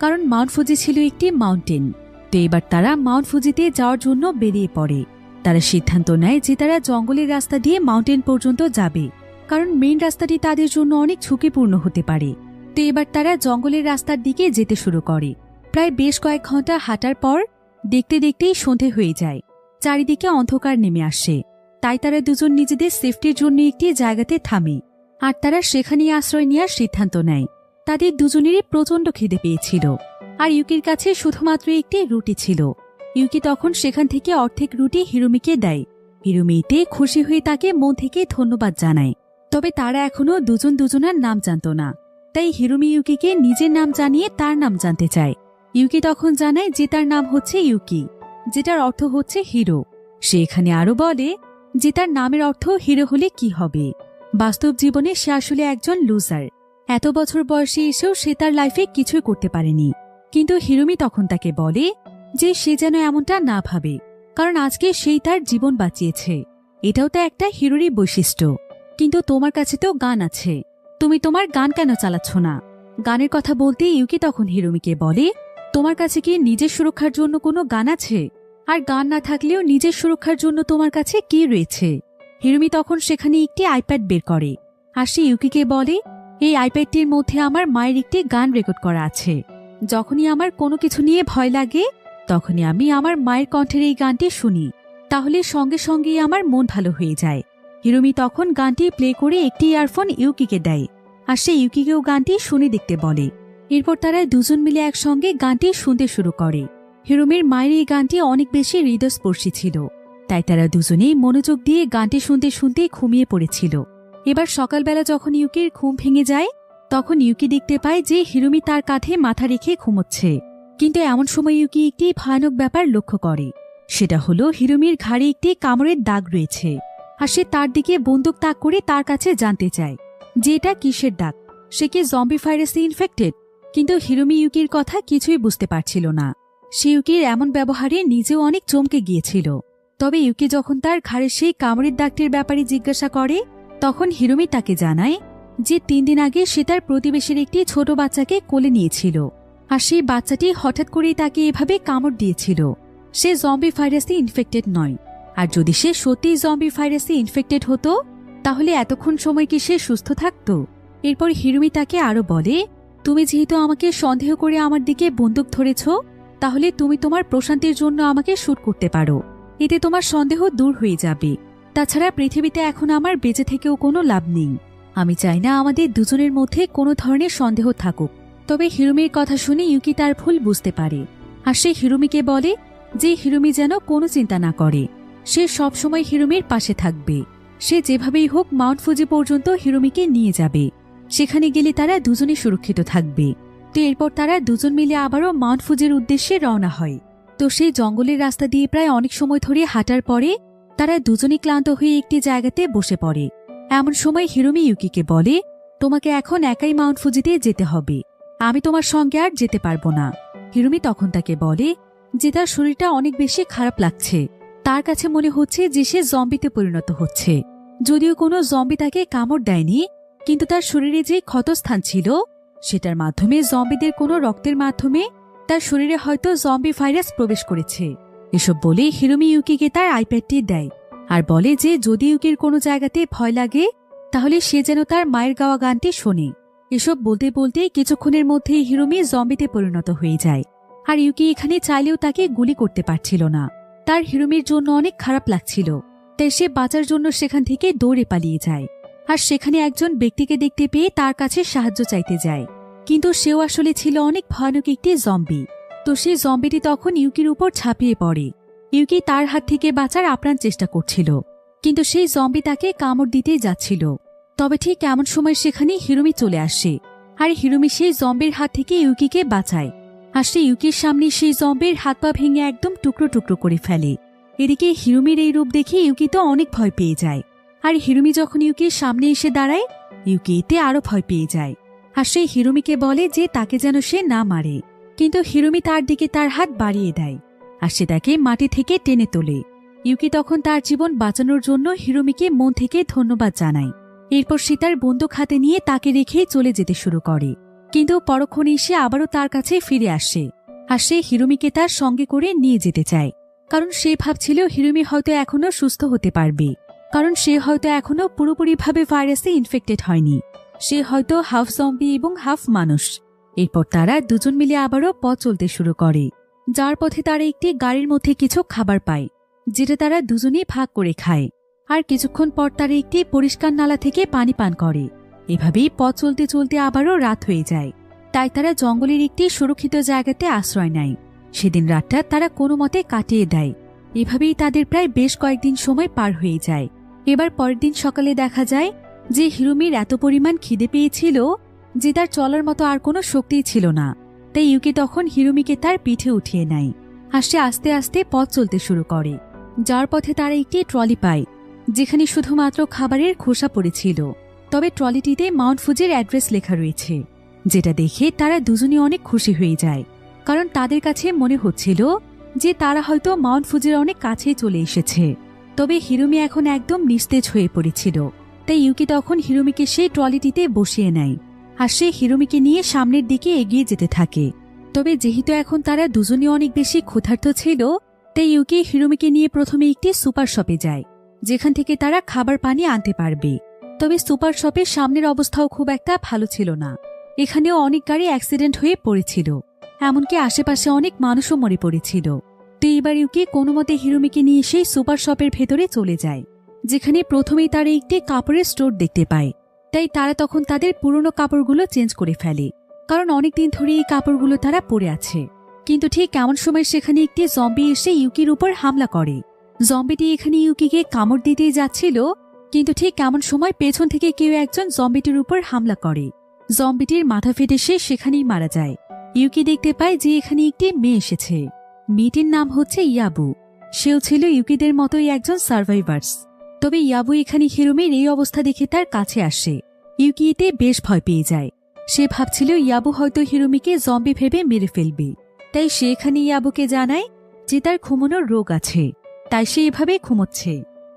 কারণ মাউন্ট ফুজি ছিল একটি মাউন্টেন। তো এবার তারা মাউন্ট ফুজিতে যাওয়ার জন্য বেরিয়ে পড়ে। তারা সিদ্ধান্ত নেয় যে তারা জঙ্গলের রাস্তা দিয়ে মাউন্টেন পর্যন্ত যাবে, কারণ মেইন রাস্তাটি তাদের জন্য অনেক ঝুঁকিপূর্ণ হতে পারে। তো এবার তারা জঙ্গলের রাস্তার দিকে যেতে শুরু করে। প্রায় বেশ কয়েক ঘন্টা হাঁটার পর দেখতে দেখতেই সন্ধে হয়ে যায়। চারিদিকে অন্ধকার নেমে আসে। তাই তারা দুজন নিজেদের সেফটির জন্য একটি জায়গাতে থামে, আর তারা সেখানেই আশ্রয় নেওয়ার সিদ্ধান্ত নেয়। তাদের দুজনেরই প্রচণ্ড খিদে পেয়েছিল, আর ইউকির কাছে শুধুমাত্র একটি রুটি ছিল। ইউকি তখন সেখান থেকে অর্ধেক রুটি হিরোমিকে দেয়। হিরোমি এতে খুশি হয়ে তাকে মন থেকে ধন্যবাদ জানায়। তবে তারা এখনো দুজন দুজনার নাম জানত না, তাই হিরোমি ইউকিকে নিজের নাম জানিয়ে তার নাম জানতে চায়। ইউকি তখন জানায় যে তার নাম হচ্ছে ইউকি, যেটার অর্থ হচ্ছে হিরো। সে এখানে আরো বলে যে তার নামের অর্থ হিরো হলে কি হবে। বাস্তব জীবনে সে আসলে একজন লুজার। এত বছর বয়সে এসেও সে তার লাইফে কিছুই করতে পারেনি। কিন্তু হিরোমি তখন তাকে বলে যে সে যেন এমনটা না ভাবে, কারণ আজকে সেই তার জীবন বাঁচিয়েছে। এটাও তো একটা হিরোরই বৈশিষ্ট্য। কিন্তু তোমার কাছে তো গান আছে, তুমি তোমার গান কেন চালাচ্ছ না? গানের কথা বলতে ইউকি তখন হিরোমিকে বলে, তোমার কাছে কি নিজের সুরক্ষার জন্য কোনো গান আছে? আর গান না থাকলেও নিজের সুরক্ষার জন্য তোমার কাছে কি রয়েছে? হিরোমি তখন সেখানে একটি আইপ্যাড বের করে, আর সে ইউকিকে বলে, এই আইপ্যাডটির মধ্যে আমার মায়ের একটি গান রেকর্ড করা আছে। যখনই আমার কোনো কিছু নিয়ে ভয় লাগে তখনই আমি আমার মায়ের কণ্ঠের এই গানটি শুনি, তাহলে সঙ্গে সঙ্গেই আমার মন ভালো হয়ে যায়। হিরোমি তখন গানটি প্লে করে একটি ইয়ারফোন ইউকিকে দেয়, আর সে ইউকিকেও গানটি শুনে দেখতে বলে। এরপর তারা দুজন মিলে একসঙ্গে গানটি শুনতে শুরু করে। হিরোমির মায়ের এই গানটি অনেক বেশি হৃদয়স্পর্শী ছিল, তাই তারা দুজনেই মনোযোগ দিয়ে গানটি শুনতে শুনতে ঘুমিয়ে পড়েছিল। এবার সকালবেলা যখন ইউকির ঘুম ভেঙে যায় তখন ইউকি দেখতে পায় যে হিরোমি তার কাঁধে মাথা রেখে ঘুমোচ্ছে। কিন্তু এমন সময় ইউকি একটি ভয়ানক ব্যাপার লক্ষ্য করে। সেটা হলো হিরোমির ঘাড়ে একটি কামড়ের দাগ রয়েছে, আর সে তার দিকে বন্দুক তাক করে তার কাছে জানতে চায় যে এটা কিসের দাগ, সে কি জম্বি ভাইরাসে ইনফেক্টেড? কিন্তু হিরোমি ইউকির কথা কিছুই বুঝতে পারছিল না। সে ইউকির এমন ব্যবহারে নিজেও অনেক চমকে গিয়েছিল। তবে ইউকি যখন তার ঘাড়ের সেই কামড়ের দাগটির ব্যাপারে জিজ্ঞাসা করে তখন হিরোমি তাকে জানায় যে 3 দিন আগে সে তার প্রতিবেশীর একটি ছোট বাচ্চাকে কোলে নিয়েছিল, আর সেই বাচ্চাটি হঠাৎ করেই তাকে এভাবে কামড় দিয়েছিল। সে জম্বি ভাইরাসে ইনফেক্টেড নয়, আর যদি সে সত্যিই জম্বি ভাইরাসে ইনফেক্টেড হতো তাহলে এতক্ষণ সময় কি সে সুস্থ থাকত? এরপর হিরোমি তাকে আরো বলে, তুমি যেহেতু আমাকে সন্দেহ করে আমার দিকে বন্দুক ধরেছ, তাহলে তুমি তোমার প্রশান্তির জন্য আমাকে শুট করতে পারো। এতে তোমার সন্দেহ দূর হয়ে যাবে। তাছাড়া পৃথিবীতে এখন আমার বেঁচে থেকেও কোনো লাভ নেই। আমি চাই না আমাদের দুজনের মধ্যে কোনো ধরনের সন্দেহ থাকুক। তবে হিরোমির কথা শুনে ইউকি তার ভুল বুঝতে পারে, আর সে হিরোমিকে বলে যে হিরোমি যেন কোনো চিন্তা না করে, সে সবসময় হিরোমির পাশে থাকবে। সে যেভাবেই হোক মাউন্ট ফুজি পর্যন্ত হিরোমিকে নিয়ে যাবে। সেখানে গেলে তারা দুজনে সুরক্ষিত থাকবে। তো এরপর তারা দুজন মিলে আবারও মাউন্ট ফুজির উদ্দেশ্যে রওনা হয়। তো সেই জঙ্গলের রাস্তা দিয়ে প্রায় অনেক সময় ধরে হাঁটার পরে তারা দুজনেই ক্লান্ত হয়ে একটি জায়গাতে বসে পড়ে। এমন সময় হিরোমি ইউকিকে বলে, তোমাকে এখন একাই মাউন্ট ফুজিতে যেতে হবে, আমি তোমার সঙ্গে আর যেতে পারবো না। হিরোমি তখন তাকে বলে যে তার শরীরটা অনেক বেশি খারাপ লাগছে। তার কাছে মনে হচ্ছে যে সে জম্বিতে পরিণত হচ্ছে। যদিও কোনো জম্বি তাকে কামড় দেয়নি, কিন্তু তার শরীরে যে ক্ষতস্থান ছিল সেটার মাধ্যমে জম্বিদের কোনো রক্তের মাধ্যমে তার শরীরে হয়তো জম্বি ভাইরাস প্রবেশ করেছে। এসব বলে হিরোমি ইউকিকে তার আইপ্যাডটি দেয়, আর বলে যে যদি ইউকির কোনো জায়গাতে ভয় লাগে তাহলে সে যেন তার মায়ের গাওয়া গানটি শোনে। এসব বলতে বলতে কিছুক্ষণের মধ্যেই হিরোমি জম্বিতে পরিণত হয়ে যায়। আর ইউকি এখানে চাইলেও তাকে গুলি করতে পারছিল না। তার হিরোমির জন্য অনেক খারাপ লাগছিল, তাই সে বাঁচার জন্য সেখান থেকে দৌড়ে পালিয়ে যায়। আর সেখানে একজন ব্যক্তিকে দেখতে পেয়ে তার কাছে সাহায্য চাইতে যায়, কিন্তু সেও আসলে ছিল অনেক ভয়ানক একটি জম্বি। তো সেই জম্বিটি তখন ইউকির উপর ঝাঁপিয়ে পড়ে। ইউকি তার হাত থেকে বাঁচার আপ্রাণ চেষ্টা করছিল, কিন্তু সেই জম্বি তাকে কামড় দিতেই যাচ্ছিল। তবে ঠিক এমন সময় সেখানে হিরোমি চলে আসে, আর হিরোমি সেই জম্বির হাত থেকে ইউকিকে বাঁচায়। আর সে ইউকির সামনে সেই জম্বির হাত পা ভেঙে একদম টুকরো টুকরো করে ফেলে। এদিকে হিরোমির এই রূপ দেখে ইউকি তো অনেক ভয় পেয়ে যায়। আর হিরোমি যখন ইউকির সামনে এসে দাঁড়ায়, ইউকি এতে আরো ভয় পেয়ে যায়। আর সেই হিরোমিকে বলে যে তাকে যেন সে না মারে, কিন্তু হিরোমি তার দিকে তার হাত বাড়িয়ে দেয়, আর সে তাকে মাটি থেকে টেনে তোলে। ইউকি তখন তার জীবন বাঁচানোর জন্য হিরোমিকে মন থেকে ধন্যবাদ জানায়। এরপর সে তার বন্দুক হাতে নিয়ে তাকে রেখেই চলে যেতে শুরু করে, কিন্তু পরক্ষণে সে আবারও তার কাছে ফিরে আসে। আর সে হিরোমিকে তার সঙ্গে করে নিয়ে যেতে চায়, কারণ সে ভাবছিল হিরোমি হয়তো এখনো সুস্থ হতে পারবে, কারণ সে হয়তো এখনো পুরোপুরিভাবে ভাইরাসে ইনফেক্টেড হয়নি। সে হয়তো হাফ জম্বি এবং হাফ মানুষ। এরপর তারা দুজন মিলে আবারও পথ চলতে শুরু করে, যার পথে তারা একটি গাড়ির মধ্যে কিছু খাবার পায়, যেটা তারা দুজনেই ভাগ করে খায়। আর কিছুক্ষণ পর তারা একটি পরিষ্কার নালা থেকে পানি পান করে। এভাবেই পথ চলতে চলতে আবারও রাত হয়ে যায়, তাই তারা জঙ্গলের একটি সুরক্ষিত জায়গাতে আশ্রয় নেয়। সেদিন রাতটা তারা কোনো মতে কাটিয়ে দেয়। এভাবেই তাদের প্রায় বেশ কয়েকদিন সময় পার হয়ে যায়। এবার পরের দিন সকালে দেখা যায় যে হিরোমির এত পরিমাণ খিদে পেয়েছিল যে তার চলার মতো আর কোনো শক্তিই ছিল না। তাই ইউকি তখন হিরোমিকে তার পিঠে উঠিয়ে নেয়, আর সে আস্তে আস্তে পথ চলতে শুরু করে। যার পথে তারা একটি ট্রলি পায়, যেখানে শুধুমাত্র খাবারের খোসা পড়েছিল। তবে ট্রলিটিতে মাউন্ট ফুজির অ্যাড্রেস লেখা রয়েছে, যেটা দেখে তারা দুজনই অনেক খুশি হয়ে যায়, কারণ তাদের কাছে মনে হচ্ছিল যে তারা হয়তো মাউন্ট ফুজির অনেক কাছেই চলে এসেছে। তবে হিরোমি এখন একদম নিস্তেজ হয়ে পড়েছিল, তাই ইউকি তখন হিরোমিকে সেই ট্রলিটিতে বসিয়ে নেয়, আর সে হিরোমিকে নিয়ে সামনের দিকে এগিয়ে যেতে থাকে। তবে যেহেতু এখন তারা দুজনই অনেক বেশি ক্ষুধার্ত ছিল, তাই ইউকি হিরোমিকে নিয়ে প্রথমে একটি সুপার শপে যায়, যেখান থেকে তারা খাবার পানি আনতে পারবে। তবে সুপার শপের সামনের অবস্থাও খুব একটা ভালো ছিল না। এখানেও অনেক গাড়ি অ্যাক্সিডেন্ট হয়ে পড়েছিল, এমনকি আশেপাশে অনেক মানুষও মরে পড়েছিল। তো এবার ইউকি কোনো মতে হিরোমিকে নিয়ে সেই সুপার শপের ভেতরে চলে যায়, যেখানে প্রথমেই তারা একটি কাপড়ের স্টোর দেখতে পায়। তাই তারা তখন তাদের পুরনো কাপড়গুলো চেঞ্জ করে ফেলে, কারণ অনেকদিন ধরে এই কাপড়গুলো তারা পরে আছে। কিন্তু ঠিক এমন সময় সেখানে একটি জম্বি এসে ইউকির উপর হামলা করে। জম্বিটি এখানে ইউকিকে কামড় দিতেই যাচ্ছিল, কিন্তু ঠিক এমন সময় পেছন থেকে কেউ একজন জম্বিটির উপর হামলা করে। জম্বিটির মাথা ফেটে সে সেখানেই মারা যায়। ইউকি দেখতে পায় যে এখানে একটি মেয়ে এসেছে। মেয়েটির নাম হচ্ছে ইয়াবু। সেও ছিল ইউকিদের মতোই একজন সার্ভাইভার্স। তবে ইয়াবু এখানে হিরোমির এই অবস্থা দেখে তার কাছে আসে। ইউকি এতে বেশ ভয় পেয়ে যায়। সে ভাবছিল ইয়াবু হয়তো হিরোমিকে জম্বি ভেবে মেরে ফেলবে, তাই সে এখানে ইয়াবুকে জানায় যে তার ঘুমানোর রোগ আছে, তাই সে এভাবে ঘুমোচ্ছে।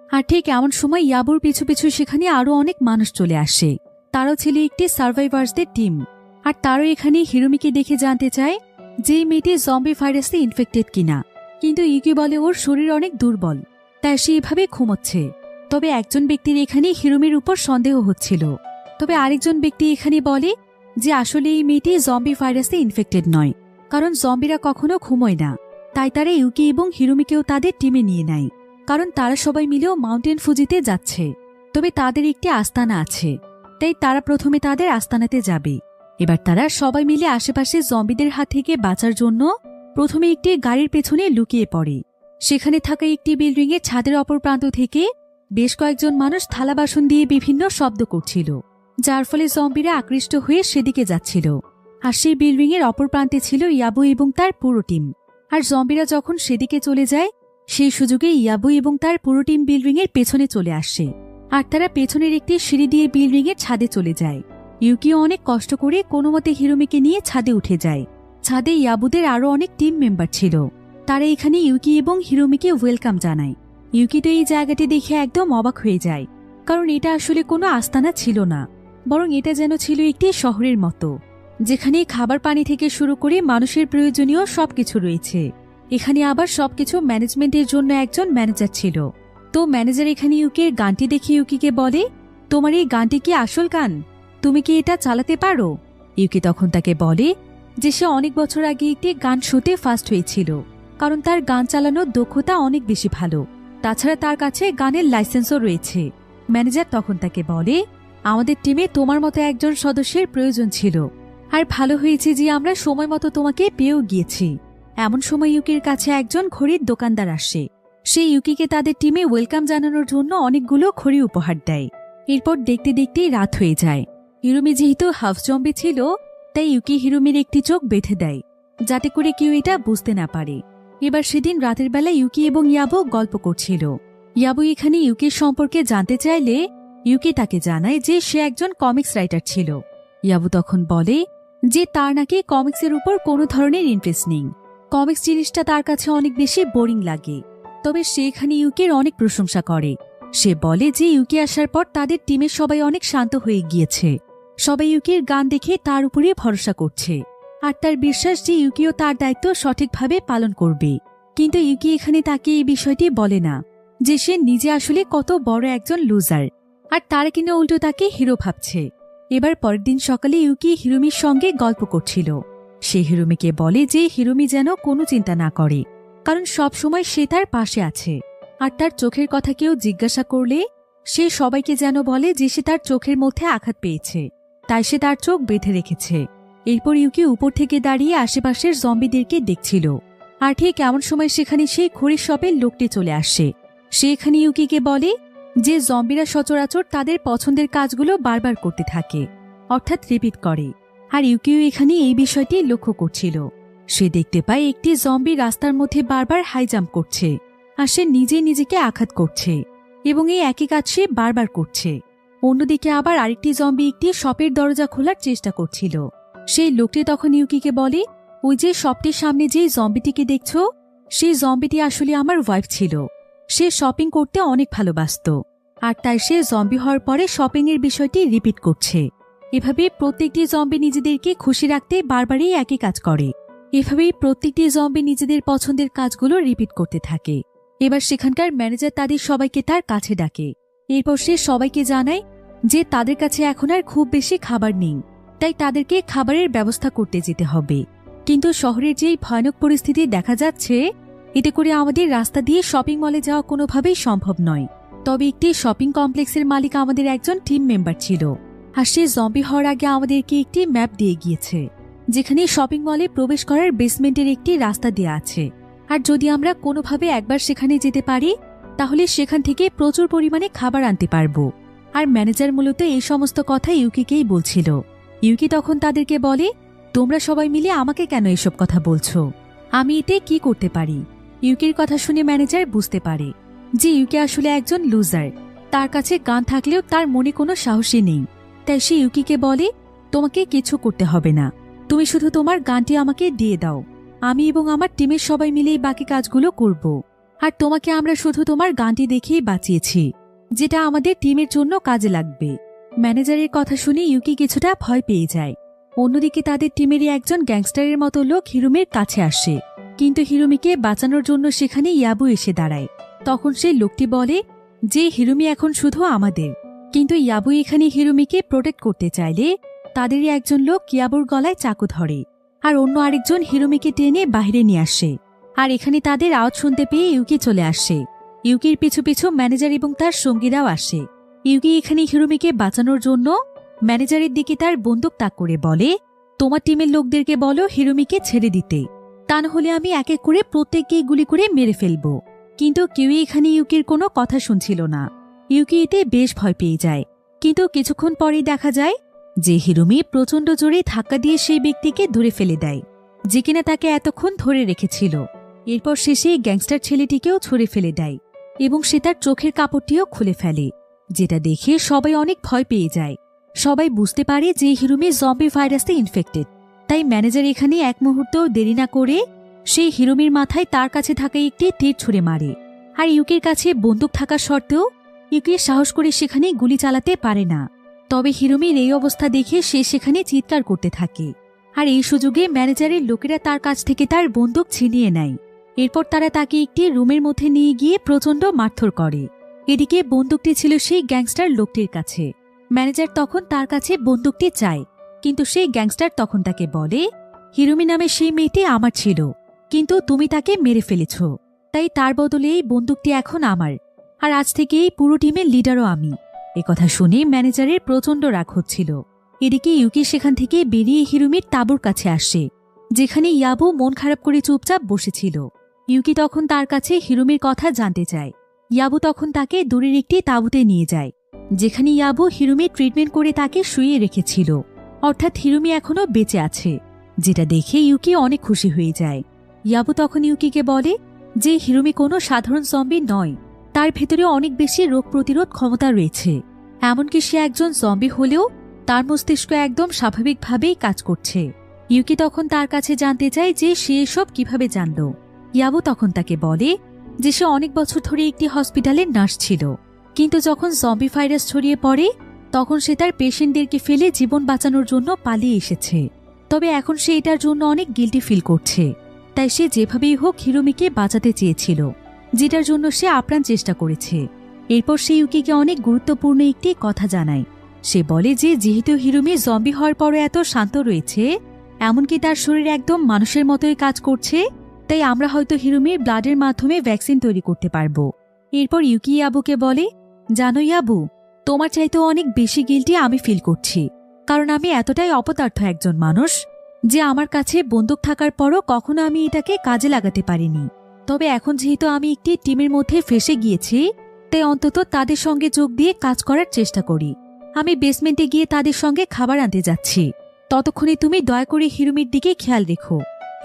আর ঠিক এমন সময় ইয়াবুর পিছু পিছু সেখানে আরো অনেক মানুষ চলে আসে। তারাও ছিল একটি সার্ভাইভার্সদের টিম, আর তারও এখানে হিরোমিকে দেখে জানতে চায় যে মেয়েটি জম্বি ভাইরাসে ইনফেক্টেড কিনা। কিন্তু ইউকি বলে ওর শরীর অনেক দুর্বল, তাই সে এভাবে ঘুমোচ্ছে। তবে একজন ব্যক্তির এখানে হিরোমির উপর সন্দেহ হচ্ছিল। তবে আরেকজন ব্যক্তি এখানে বলে যে আসলে এই মেয়েটি জম্বি ভাইরাসে ইনফেক্টেড নয়, কারণ জম্বিরা কখনো ঘুমোয় না। তাই তারা ইউকি এবং হিরোমিকেও তাদের টিমে নিয়ে নেয়, কারণ তারা সবাই মিলেও মাউন্টেন ফুজিতে যাচ্ছে। তবে তাদের একটি আস্তানা আছে, তাই তারা প্রথমে তাদের আস্তানাতে যাবে। এবার তারা সবাই মিলে আশেপাশে জম্বিদের হাত থেকে বাঁচার জন্য প্রথমে একটি গাড়ির পেছনে লুকিয়ে পড়ে। সেখানে থাকা একটি বিল্ডিং এর ছাদের অপর প্রান্ত থেকে বেশ কয়েকজন মানুষ থালা বাসন দিয়ে বিভিন্ন শব্দ করছিল, যার ফলে জম্বিরা আকৃষ্ট হয়ে সেদিকে যাচ্ছিল। আর সেই বিল্ডিং এর অপর প্রান্তে ছিল ইয়াবু এবং তার পুরো টিম। আর জম্বিরা যখন সেদিকে চলে যায়, সেই সুযোগে ইয়াবু এবং তার পুরো টিম বিল্ডিং এর পেছনে চলে আসে। আর তারা পেছনের একটি সিঁড়ি দিয়ে বিল্ডিং এর ছাদে চলে যায়। ইউকিও অনেক কষ্ট করে কোনো মতে হিরোমিকে নিয়ে ছাদে উঠে যায়। ছাদে ইয়াবুদের আরো অনেক টিম মেম্বার ছিল। তারা এখানে ইউকি এবং হিরোমিকে ওয়েলকাম জানায়। ইউকি তো এই জায়গাটি দেখে একদম অবাক হয়ে যায়, কারণ এটা আসলে কোনো আস্তানা ছিল না, বরং এটা যেন ছিল একটি শহরের মতো, যেখানে খাবার পানি থেকে শুরু করে মানুষের প্রয়োজনীয় সবকিছু রয়েছে। এখানে আবার সবকিছু ম্যানেজমেন্টের জন্য একজন ম্যানেজার ছিল। তো ম্যানেজার এখানে ইউকির গানটি দেখে ইউকিকে বলে, তোমার এই গানটি কি আসল গান? তুমি কি এটা চালাতে পারো? ইউকি তখন তাকে বলে যে সে অনেক বছর আগে একটি গান শোতে ফার্স্ট হয়েছিল, কারণ তার গান চালানোর দক্ষতা অনেক বেশি ভালো। তাছাড়া তার কাছে গানের লাইসেন্সও রয়েছে। ম্যানেজার তখন তাকে বলে, আমাদের টিমে তোমার মতো একজন সদস্যের প্রয়োজন ছিল, আর ভালো হয়েছে যে আমরা সময় মতো তোমাকে পেয়েও গিয়েছি। এমন সময় ইউকির কাছে একজন ঘড়ির দোকানদার আসে। সে ইউকিকে তাদের টিমে ওয়েলকাম জানানোর জন্য অনেকগুলো ঘড়ি উপহার দেয়। এরপর দেখতে দেখতেই রাত হয়ে যায়। হিরোমি যেহেতু হাফ জম্বি ছিল, তাই ইউকি হিরোমির একটি চোখ বেঁধে দেয়, যাতে করে কেউ এটা বুঝতে না পারে। এবার সেদিন রাতের বেলা ইউকি এবং ইয়াবু গল্প করছিল। ইয়াবু এখানে ইউকির সম্পর্কে জানতে চাইলে ইউকি তাকে জানায় যে সে একজন কমিক্স রাইটার ছিল। ইয়াবু তখন বলে যে তার নাকি কমিক্সের উপর কোনো ধরনের ইন্টারেস্ট নেই, কমিক্স জিনিসটা তার কাছে অনেক বেশি বোরিং লাগে। তবে সে এখানে ইউকির অনেক প্রশংসা করে। সে বলে যে ইউকি আসার পর তাদের টিমের সবাই অনেক শান্ত হয়ে গিয়েছে, সবাই ইউকির গান দেখে তার উপরে ভরসা করছে, আর তার বিশ্বাস যে ইউকিও তার দায়িত্ব সঠিকভাবে পালন করবে। কিন্তু ইউকি এখানে তাকে এই বিষয়টি বলে না যে সে নিজে আসলে কত বড় একজন লুজার, আর তারা কিনা উল্টো তাকে হিরো ভাবছে। এবার পরের দিন সকালে ইউকি হিরোমির সঙ্গে গল্প করছিল। সে হিরোমিকে বলে যে হিরোমি যেন কোনো চিন্তা না করে, কারণ সব সময় সে তার পাশে আছে। আর তার চোখের কথা কেউ জিজ্ঞাসা করলে সে সবাইকে যেন বলে যে সে তার চোখের মধ্যে আঘাত পেয়েছে, তাই সে তার চোখ বেঁধে রেখেছে। এরপর ইউকি উপর থেকে দাঁড়িয়ে আশেপাশের জম্বিদেরকে দেখছিল। আর ঠিক এমন সময় সেখানে সেই ঘড়ির শপের লোকটি চলে আসে। সে এখানে ইউকিকে বলে যে জম্বিরা সচরাচর তাদের পছন্দের কাজগুলো বারবার করতে থাকে, অর্থাৎ রিপিট করে। আর ইউকিও এখানে এই বিষয়টি লক্ষ্য করছিল। সে দেখতে পায় একটি জম্বি রাস্তার মধ্যে বারবার হাই জাম্প করছে, আর সে নিজে নিজেকে আঘাত করছে, এবং এই একই কাজ সে বারবার করছে। অন্যদিকে আবার আরেকটি জম্বি একটি শপের দরজা খোলার চেষ্টা করছিল। সেই লোকটি তখন ইউকিকে বলে, ওই যে শপটির সামনে যে জম্বিটিকে দেখছো, সেই জম্বিটি আসলে আমার ওয়াইফ ছিল। সে শপিং করতে অনেক ভালোবাসত, আর তাই সে জম্বি হওয়ার পরে শপিং এর বিষয়টি রিপিট করছে। এভাবে প্রত্যেকটি জম্বি নিজেদেরকে খুশি রাখতে বারবারই একই কাজ করে। এভাবেই প্রত্যেকটি জম্বি নিজেদের পছন্দের কাজগুলো রিপিট করতে থাকে। এবার সেখানকার ম্যানেজার তাদের সবাইকে তার কাছে ডাকে। এরপর সে সবাইকে জানায় যে তাদের কাছে এখন আর খুব বেশি খাবার নেই, তাই তাদেরকে খাবারের ব্যবস্থা করতে যেতে হবে। কিন্তু শহরের যেই ভয়ানক পরিস্থিতি দেখা যাচ্ছে, এতে করে আমাদের রাস্তা দিয়ে শপিং মলে যাওয়া কোনোভাবেই সম্ভব নয়। তবে একটি শপিং কমপ্লেক্সের মালিক আমাদের একজন টিম মেম্বার ছিল, আর সে জম্বি হওয়ার আগে আমাদেরকে একটি ম্যাপ দিয়ে গিয়েছে, যেখানে শপিং মলে প্রবেশ করার বেসমেন্টের একটি রাস্তা দেয়া আছে। আর যদি আমরা কোনোভাবে একবার সেখানে যেতে পারি, তাহলে সেখান থেকে প্রচুর পরিমাণে খাবার আনতে পারবো। আর ম্যানেজার মূলত এই সমস্ত কথা ইউকিকেই বলছিল। ইউকি তখন তাদেরকে বলে, তোমরা সবাই মিলে আমাকে কেন এসব কথা বলছো? আমি এতে কি করতে পারি? ইউকির কথা শুনে ম্যানেজার বুঝতে পারে যে ইউকি আসলে একজন লুজার। তার কাছে গান থাকলেও তার মনে কোনো সাহসী নেই। তাই সে ইউকিকে বলে, তোমাকে কিছু করতে হবে না, তুমি শুধু তোমার গানটি আমাকে দিয়ে দাও, আমি এবং আমার টিমের সবাই মিলেই বাকি কাজগুলো করব। আর তোমাকে আমরা শুধু তোমার গানটি দেখেই বাঁচিয়েছি, যেটা আমাদের টিমের জন্য কাজে লাগবে। ম্যানেজারের কথা শুনে ইউকি কিছুটা ভয় পেয়ে যায়। অন্যদিকে তাদের টিমেরই একজন গ্যাংস্টারের মতো লোক হিরোমির কাছে আসে, কিন্তু হিরোমিকে বাঁচানোর জন্য সেখানে ইয়াবু এসে দাঁড়ায়। তখন সেই লোকটি বলে যে হিরোমি এখন শুধু আমাদের। কিন্তু ইয়াবু এখানে হিরোমিকে প্রোটেক্ট করতে চাইলে তাদেরই একজন লোক ইয়াবুর গলায় চাকু ধরে, আর অন্য আরেকজন হিরোমিকে টেনে বাইরে নিয়ে আসে। আর এখানে তাদের আওয়াজ শুনতে পেয়ে ইউকি চলে আসে। ইউকির পিছু পিছু ম্যানেজার এবং তার সঙ্গীরাও আসে। ইউকি এখানে হিরোমিকে বাঁচানোর জন্য ম্যানেজারের দিকে তার বন্দুক তাক করে বলে, তোমার টিমের লোকদেরকে বলো হিরোমিকে ছেড়ে দিতে, তা না হলে আমি এক এক করে প্রত্যেককেই গুলি করে মেরে ফেলব। কিন্তু কেউই এখানে ইউকির কোনো কথা শুনছিল না। ইউকি এতে বেশ ভয় পেয়ে যায়। কিন্তু কিছুক্ষণ পরেই দেখা যায় যে হিরোমি প্রচণ্ড জোরে ধাক্কা দিয়ে সেই ব্যক্তিকে ধরে ফেলে দেয়, যে কিনা তাকে এতক্ষণ ধরে রেখেছিল। এরপর শেষে গ্যাংস্টার ছেলেটিকেও ছুঁড়ে ফেলে দেয়, এবং সে তার চোখের কাপড়টিও খুলে ফেলে, যেটা দেখে সবাই অনেক ভয় পেয়ে যায়। সবাই বুঝতে পারে যে হিরোমি জম্বি ভাইরাসে ইনফেক্টেড। তাই ম্যানেজার এখানে এক মুহূর্তও দেরি না করে সেই হিরোমির মাথায় তার কাছে থাকা একটি তীর ছুঁড়ে মারে। আর ইউকির কাছে বন্দুক থাকা সত্ত্বেও ইউকি সাহস করে সেখানে গুলি চালাতে পারে না। তবে হিরোমির এই অবস্থা দেখে সে সেখানে চিৎকার করতে থাকে, আর এই সুযোগে ম্যানেজারের লোকেরা তার কাছ থেকে তার বন্দুক ছিনিয়ে নেয়। এরপর তারা তাকে একটি রুমের মধ্যে নিয়ে গিয়ে প্রচণ্ড মারধর করে। এদিকে বন্দুকটি ছিল সেই গ্যাংস্টার লোকটির কাছে। ম্যানেজার তখন তার কাছে বন্দুকটি চায়, কিন্তু সেই গ্যাংস্টার তখন তাকে বলে, হিরোমি নামে সেই মেয়েটি আমার ছিল, কিন্তু তুমি তাকে মেরে ফেলেছ, তাই তার বদলে এই বন্দুকটি এখন আমার। আর আজ থেকে এই পুরো টিমের লিডারও আমি। একথা শুনে ম্যানেজারের প্রচণ্ড রাগ হচ্ছিল। এদিকে ইউকি সেখান থেকে বেরিয়ে হিরুমির তাঁবুর কাছে আসে, যেখানে ইয়াবু মন খারাপ করে চুপচাপ বসেছিল। ইউকি তখন তার কাছে হিরুমির কথা জানতে চায়। ইয়াবু তখন তাকে দূরের একটি তাঁবুতে নিয়ে যায়, যেখানে ইয়াবু হিরুমির ট্রিটমেন্ট করে তাকে শুইয়ে রেখেছিল। অর্থাৎ হিরুমি এখনও বেঁচে আছে, যেটা দেখে ইউকি অনেক খুশি হয়ে যায়। ইয়াবু তখন ইউকিকে বলে যে হিরুমি কোনো সাধারণ জম্বি নয়, তার ভেতরে অনেক বেশি রোগ প্রতিরোধ ক্ষমতা রয়েছে। এমনকি সে একজন জম্বি হলেও তার মস্তিষ্ক একদম স্বাভাবিকভাবেই কাজ করছে। ইউকি তখন তার কাছে জানতে চায় যে সে এসব কিভাবে জানল। ইয়াবু তখন তাকে বলে যে সে অনেক বছর ধরে একটি হসপিটালের নার্স ছিল, কিন্তু যখন জম্বি ভাইরাস ছড়িয়ে পড়ে তখন সে তার পেশেন্টদেরকে ফেলে জীবন বাঁচানোর জন্য পালিয়ে এসেছে। তবে এখন সে এটার জন্য অনেক গিল্টি ফিল করছে, তাই সে যেভাবেই হোক হিরুমিকে বাঁচাতে চেয়েছিল, যেটার জন্য সে আপ্রাণ চেষ্টা করেছে। এরপর সে ইউকিকে অনেক গুরুত্বপূর্ণ একটি কথা জানায়। সে বলে যে যেহেতু হিরুমি জম্বি হওয়ার পরও এত শান্ত রয়েছে, এমনকি তার শরীর একদম মানুষের মতোই কাজ করছে, তাই আমরা হয়তো হিরুমির ব্লাডের মাধ্যমে ভ্যাকসিন তৈরি করতে পারব। এরপর ইউকি ইয়াবুকে বলে, জানো ইয়াবু, তোমার চাইতেও অনেক বেশি গিল্টি আমি ফিল করছি, কারণ আমি এতটাই অপদার্থ একজন মানুষ যে আমার কাছে বন্দুক থাকার পরও কখনো আমি এটাকে কাজে লাগাতে পারিনি। তবে এখন যেহেতু আমি একটি টিমের মধ্যে ফেসে গিয়েছি, তাই অন্তত তাদের সঙ্গে যোগ দিয়ে কাজ করার চেষ্টা করি। আমি বেসমেন্টে গিয়ে তাদের সঙ্গে খাবার আনতে যাচ্ছি, ততক্ষণে তুমি দয়া করে হিরুমির দিকে খেয়াল রেখো।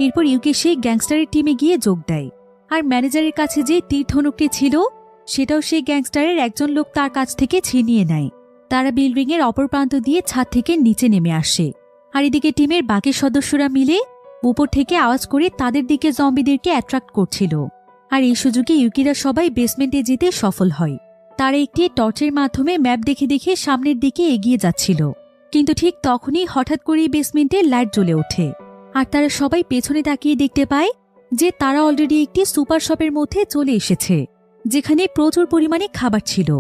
এরপর ইউকি সেই গ্যাংস্টারের টিমে গিয়ে যোগ দেয়। আর ম্যানেজারের কাছে যে তীর ধনুকটি ছিল সেটাও সেই গ্যাংস্টারের একজন লোক তার কাছ থেকে ছিনিয়ে নেয়। তারা বিল্ডিংয়ের অপর প্রান্ত দিয়ে ছাদ থেকে নিচে নেমে আসে। আর এদিকে টিমের বাকি সদস্যরা মিলে উপর থেকে আওয়াজ করে তাদের দিকে জম্বিদেরকে অ্যাট্রাক্ট করছিল। আর এই সুযোগে ইউকিরা সবাই বেসমেন্টে যেতে সফল হয়। তারা একটি টর্চের মাধ্যমে ম্যাপ দেখে দেখে সামনের দিকে এগিয়ে যাচ্ছিল, কিন্তু ঠিক তখনই হঠাৎ করেই বেসমেন্টে লাইট জ্বলে ওঠে। আর তারা সবাই পেছনে তাকিয়ে দেখতে পায় যে তারা অলরেডি একটি সুপার শপের মধ্যে চলে এসেছে, যেখানে প্রচুর পরিমাণে খাবার ছিল।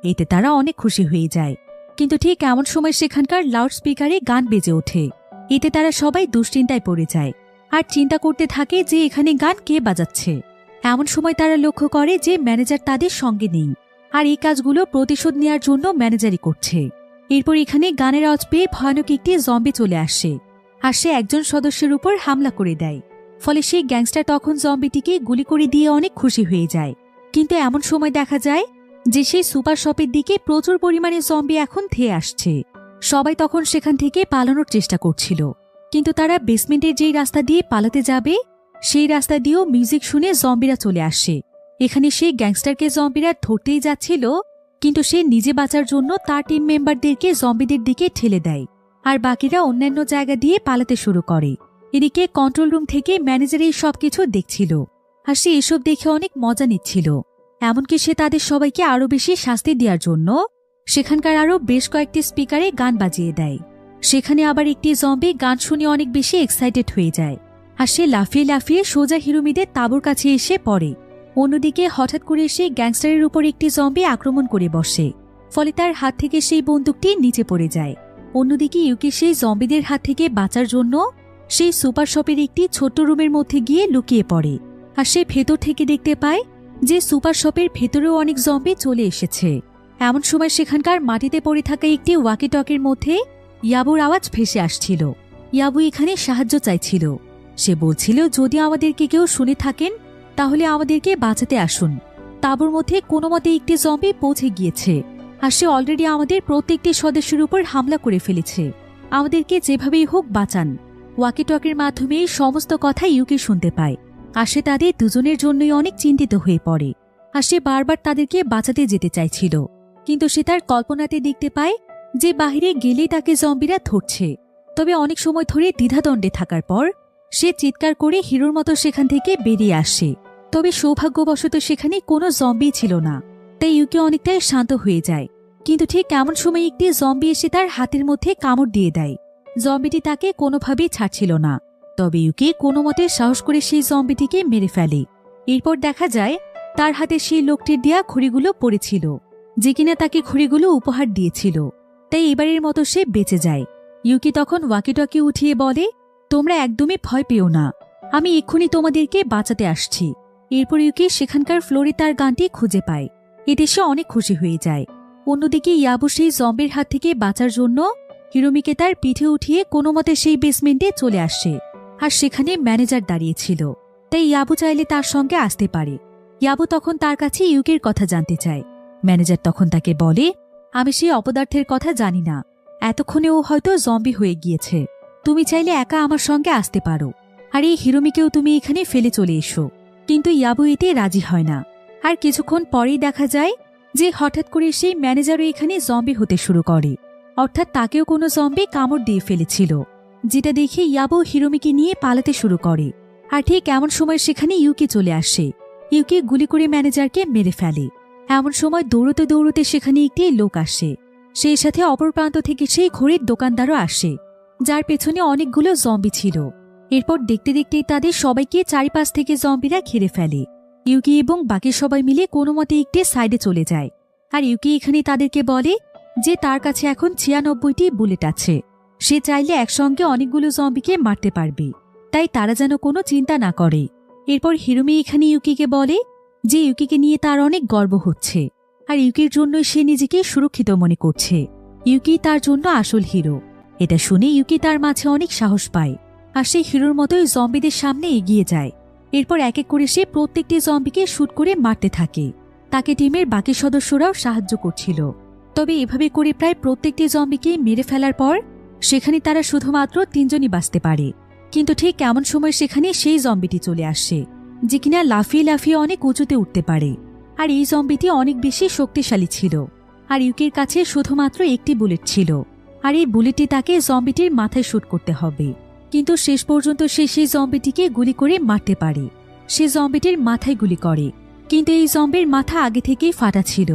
এতে তারা অনেক খুশি হয়ে যায়। কিন্তু ঠিক এমন সময় সেখানকার লাউড স্পিকারে গান বেজে ওঠে। এতে তারা সবাই দুশ্চিন্তায় পড়ে যায় আর চিন্তা করতে থাকে যে এখানে গান কে বাজাচ্ছে। এমন সময় তারা লক্ষ্য করে যে ম্যানেজার তাদের সঙ্গে নেই, আর এই কাজগুলো প্রতিশোধ নেওয়ার জন্য ম্যানেজারই করছে। এরপর এখানে গানের আওয়াজ পেয়ে ভয়ানক একটি জম্বি চলে আসে, আর সে একজন সদস্যের উপর হামলা করে দেয়। ফলে সেই গ্যাংস্টার তখন জম্বিটিকে গুলি করে দিয়ে অনেক খুশি হয়ে যায়। কিন্তু এমন সময় দেখা যায় যে সেই সুপার শপের দিকে প্রচুর পরিমাণে জম্বি এখন ধেয়ে আসছে। সবাই তখন সেখান থেকে পালানোর চেষ্টা করছিল, কিন্তু তারা বেসমেন্টের যেই রাস্তা দিয়ে পালাতে যাবে সেই রাস্তা দিয়েও মিউজিক শুনে জম্বিরা চলে আসে। এখানে সেই গ্যাংস্টারকে জম্বিরা ধরতেই যাচ্ছিল, কিন্তু সে নিজে বাঁচার জন্য তার টিম মেম্বারদেরকে জম্বিদের দিকে ঠেলে দেয়, আর বাকিরা অন্যান্য জায়গা দিয়ে পালাতে শুরু করে। এদিকে কন্ট্রোল রুম থেকে ম্যানেজার এই সবকিছু দেখছিল, আর সে এসব দেখে অনেক মজা নিচ্ছিল। এমনকি সে তাদের সবাইকে আরো বেশি শাস্তি দেওয়ার জন্য সেখানকার আরো বেশ কয়েকটি স্পিকারে গান বাজিয়ে দেয়। সেখানে আবার একটি জম্বি গান শুনে অনেক বেশি এক্সাইটেড হয়ে যায়, আর সে লাফিয়ে লাফিয়ে সোজা হিরুমিদের তাঁবুর কাছে এসে পড়ে। অন্যদিকে হঠাৎ করে এসে গ্যাংস্টারের উপর একটি জম্বি আক্রমণ করে বসে, ফলে তার হাত থেকে সেই বন্দুকটি নিচে পড়ে যায়। অন্যদিকে ইউকি সেই জম্বিদের হাত থেকে বাঁচার জন্য সেই সুপার শপের একটি ছোট্ট রুমের মধ্যে গিয়ে লুকিয়ে পড়ে। আর সে ভেতর থেকে দেখতে পায় যে সুপার শপের ভেতরেও অনেক জম্বি চলে এসেছে। এমন সময় সেখানকার মাটিতে পড়ে থাকা একটি ওয়াকি টকের মধ্যে ইয়াবুর আওয়াজ ভেসে আসছিল। ইয়াবু এখানে সাহায্য চাইছিল। সে বলছিল যদি আমাদেরকে কেউ শুনে থাকেন তাহলে আমাদেরকে বাঁচাতে আসুন। তাঁবুর মধ্যে কোনো মতে একটি জম্বি পৌঁছে গিয়েছে, আর সে অলরেডি আমাদের প্রত্যেকটি সদস্যের উপর হামলা করে ফেলেছে। আমাদেরকে যেভাবেই হোক বাঁচান। ওয়াকি টকের মাধ্যমে সমস্ত কথা ইউকি শুনতে পায়, আর সে তাদের দুজনের জন্যই অনেক চিন্তিত হয়ে পড়ে। আর সে বারবার তাদেরকে বাঁচাতে যেতে চাইছিল, কিন্তু সে তার কল্পনাতে দেখতে পায় যে বাহিরে গেলেই তাকে জম্বিরা ধরছে। তবে অনেক সময় ধরে দ্বিধাদ্বন্দ্বে থাকার পর সে চিৎকার করে হিরোর মতো সেখান থেকে বেরিয়ে আসে। তবে সৌভাগ্যবশত সেখানে কোনো জম্বি ছিল না, তাই ইউকি অনেকটাই শান্ত হয়ে যায়। কিন্তু ঠিক এমন সময় একটি জম্বি এসে তার হাতের মধ্যে কামড় দিয়ে দেয়। জম্বিটি তাকে কোনোভাবেই ছাড়ছিল না, তবে ইউকি কোনো মতে সাহস করে সেই জম্বিটিকে মেরে ফেলে। এরপর দেখা যায় তার হাতে সেই লোকটির দেয়া ঘড়িগুলো পড়েছিল, যে কিনা তাকে ঘড়িগুলো উপহার দিয়েছিল। তাই এবারের মতো সে বেঁচে যায়। ইউকি তখন ওয়াকিটকি উঠিয়ে বলে, তোমরা একদমই ভয় পেও না, আমি এক্ষুনি তোমাদেরকে বাঁচাতে আসছি। এরপর ইউকি সেখানকার ফ্লোরে তার গানটি খুঁজে পায়, এতে সে অনেক খুশি হয়ে যায়। অন্যদিকে ইয়াবু সেই জম্বির হাত থেকে বাঁচার জন্য হিরোমিকে তার পিঠে উঠিয়ে কোনো মতে সেই বেসমেন্টে চলে আসে। আর সেখানে ম্যানেজার দাঁড়িয়েছিল, তাই ইয়াবু চাইলে তার সঙ্গে আসতে পারে। ইয়াবু তখন তার কাছে ইউকির কথা জানতে চায়। ম্যানেজার তখন তাকে বলে, আমি সেই অপদার্থের কথা জানি না, এতক্ষণে ও হয়তো জম্বি হয়ে গিয়েছে। তুমি চাইলে একা আমার সঙ্গে আসতে পারো, আর এই হিরোমিকেও তুমি এখানে ফেলে চলে এসো। কিন্তু ইয়াবু এতে রাজি হয় না। আর কিছুক্ষণ পরেই দেখা যায় যে হঠাৎ করে সেই ম্যানেজারও এখানে জম্বি হতে শুরু করে, অর্থাৎ তাকেও কোনো জম্বি কামড় দিয়ে ফেলেছিল, যেটা দেখে ইয়াবু হিরোমিকে নিয়ে পালাতে শুরু করে। আর ঠিক এমন সময় সেখানে ইউকি চলে আসে। ইউকি গুলি করে ম্যানেজারকে মেরে ফেলে। এমন সময় দৌড়তে দৌড়তে সেখানে একটি লোক আসে। সেই সাথে অপর প্রান্ত থেকে সেই ঘড়ির দোকানদারও আসে, যার পেছনে অনেকগুলো জম্বি ছিল। এরপর দেখতে দেখতেই তাদের সবাইকে চারিপাশ থেকে জম্বিরা ঘিরে ফেলে। ইউকি এবং বাকি সবাই মিলে কোনো মতে একটি সাইডে চলে যায়। আর ইউকি এখানে তাদেরকে বলে যে তার কাছে এখন 96টি বুলেট আছে, সে চাইলে একসঙ্গে অনেকগুলো জম্বিকে মারতে পারবে, তাই তারা যেন কোনো চিন্তা না করে। এরপর হিরোমি এখানে ইউকিকে বলে যে ইউকিকে নিয়ে তার অনেক গর্ব হচ্ছে, আর ইউকির জন্য সে নিজেকে সুরক্ষিত মনে করছে। ইউকি তার জন্য আসল হিরো। এটা শুনে ইউকি তার মাঝে অনেক সাহস পায়, আর সে হিরোর মতোই জম্বিদের সামনে এগিয়ে যায়। এরপর এক এক করে সে প্রত্যেকটি জম্বিকে শুট করে মারতে থাকে। তাকে টিমের বাকি সদস্যরাও সাহায্য করছিল। তবে এভাবে করে প্রায় প্রত্যেকটি জম্বিকে মেরে ফেলার পর সেখানে তারা শুধুমাত্র 3 জনই বাঁচতে পারে। কিন্তু ঠিক এমন সময় সেখানে সেই জম্বিটি চলে আসে, যে কিনা লাফিয়ে লাফিয়ে অনেক উঁচুতে উঠতে পারে। আর এই জম্বিটি অনেক বেশি শক্তিশালী ছিল। আর ইউকির কাছে শুধুমাত্র একটি বুলেট ছিল, আর এই বুলেটটি তাকে জম্বিটির মাথায় শুট করতে হবে। কিন্তু শেষ পর্যন্ত সে সেই জম্বিটিকে গুলি করে মারতে পারে। সে জম্বিটির মাথায় গুলি করে, কিন্তু এই জম্বির মাথা আগে থেকেই ফাটা ছিল,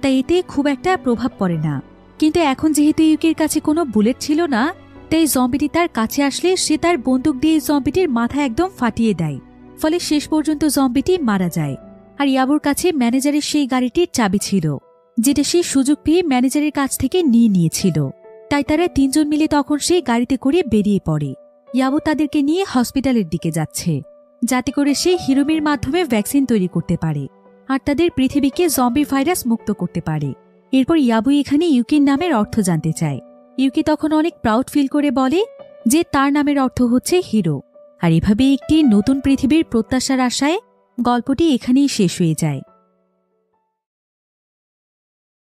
তাই এতে খুব একটা প্রভাব পড়ে না। কিন্তু এখন যেহেতু ইউকির কাছে কোনো বুলেট ছিল না, তাই জম্বিটি তার কাছে আসলে সে তার বন্দুক দিয়ে জম্বিটির মাথা একদম ফাটিয়ে দেয়। ফলে শেষ পর্যন্ত জম্বিটি মারা যায়। আর ইয়াবুর কাছে ম্যানেজারের সেই গাড়িটির চাবি ছিল, যেটা সে সুযোগ পেয়ে ম্যানেজারের কাছ থেকে নিয়ে নিয়েছিল। তাই তারা 3 জন মিলে তখন সেই গাড়িতে করে বেরিয়ে পড়ে। ইয়াবু তাদেরকে নিয়ে হসপিটালের দিকে যাচ্ছে, যাতে করে সে হিরোমির মাধ্যমে ভ্যাকসিন তৈরি করতে পারে আর তাদের পৃথিবীকে জম্বি ভাইরাস মুক্ত করতে পারে। এরপর ইয়াবু এখানে ইউকির নামের অর্থ জানতে চায়। ইউকি তখন অনেক প্রাউড ফিল করে বলে যে তার নামের অর্থ হচ্ছে হিরো। আর এভাবে একটি নতুন পৃথিবীর প্রত্যাশার আশায় গল্পটি এখানেই শেষ হয়ে যায়।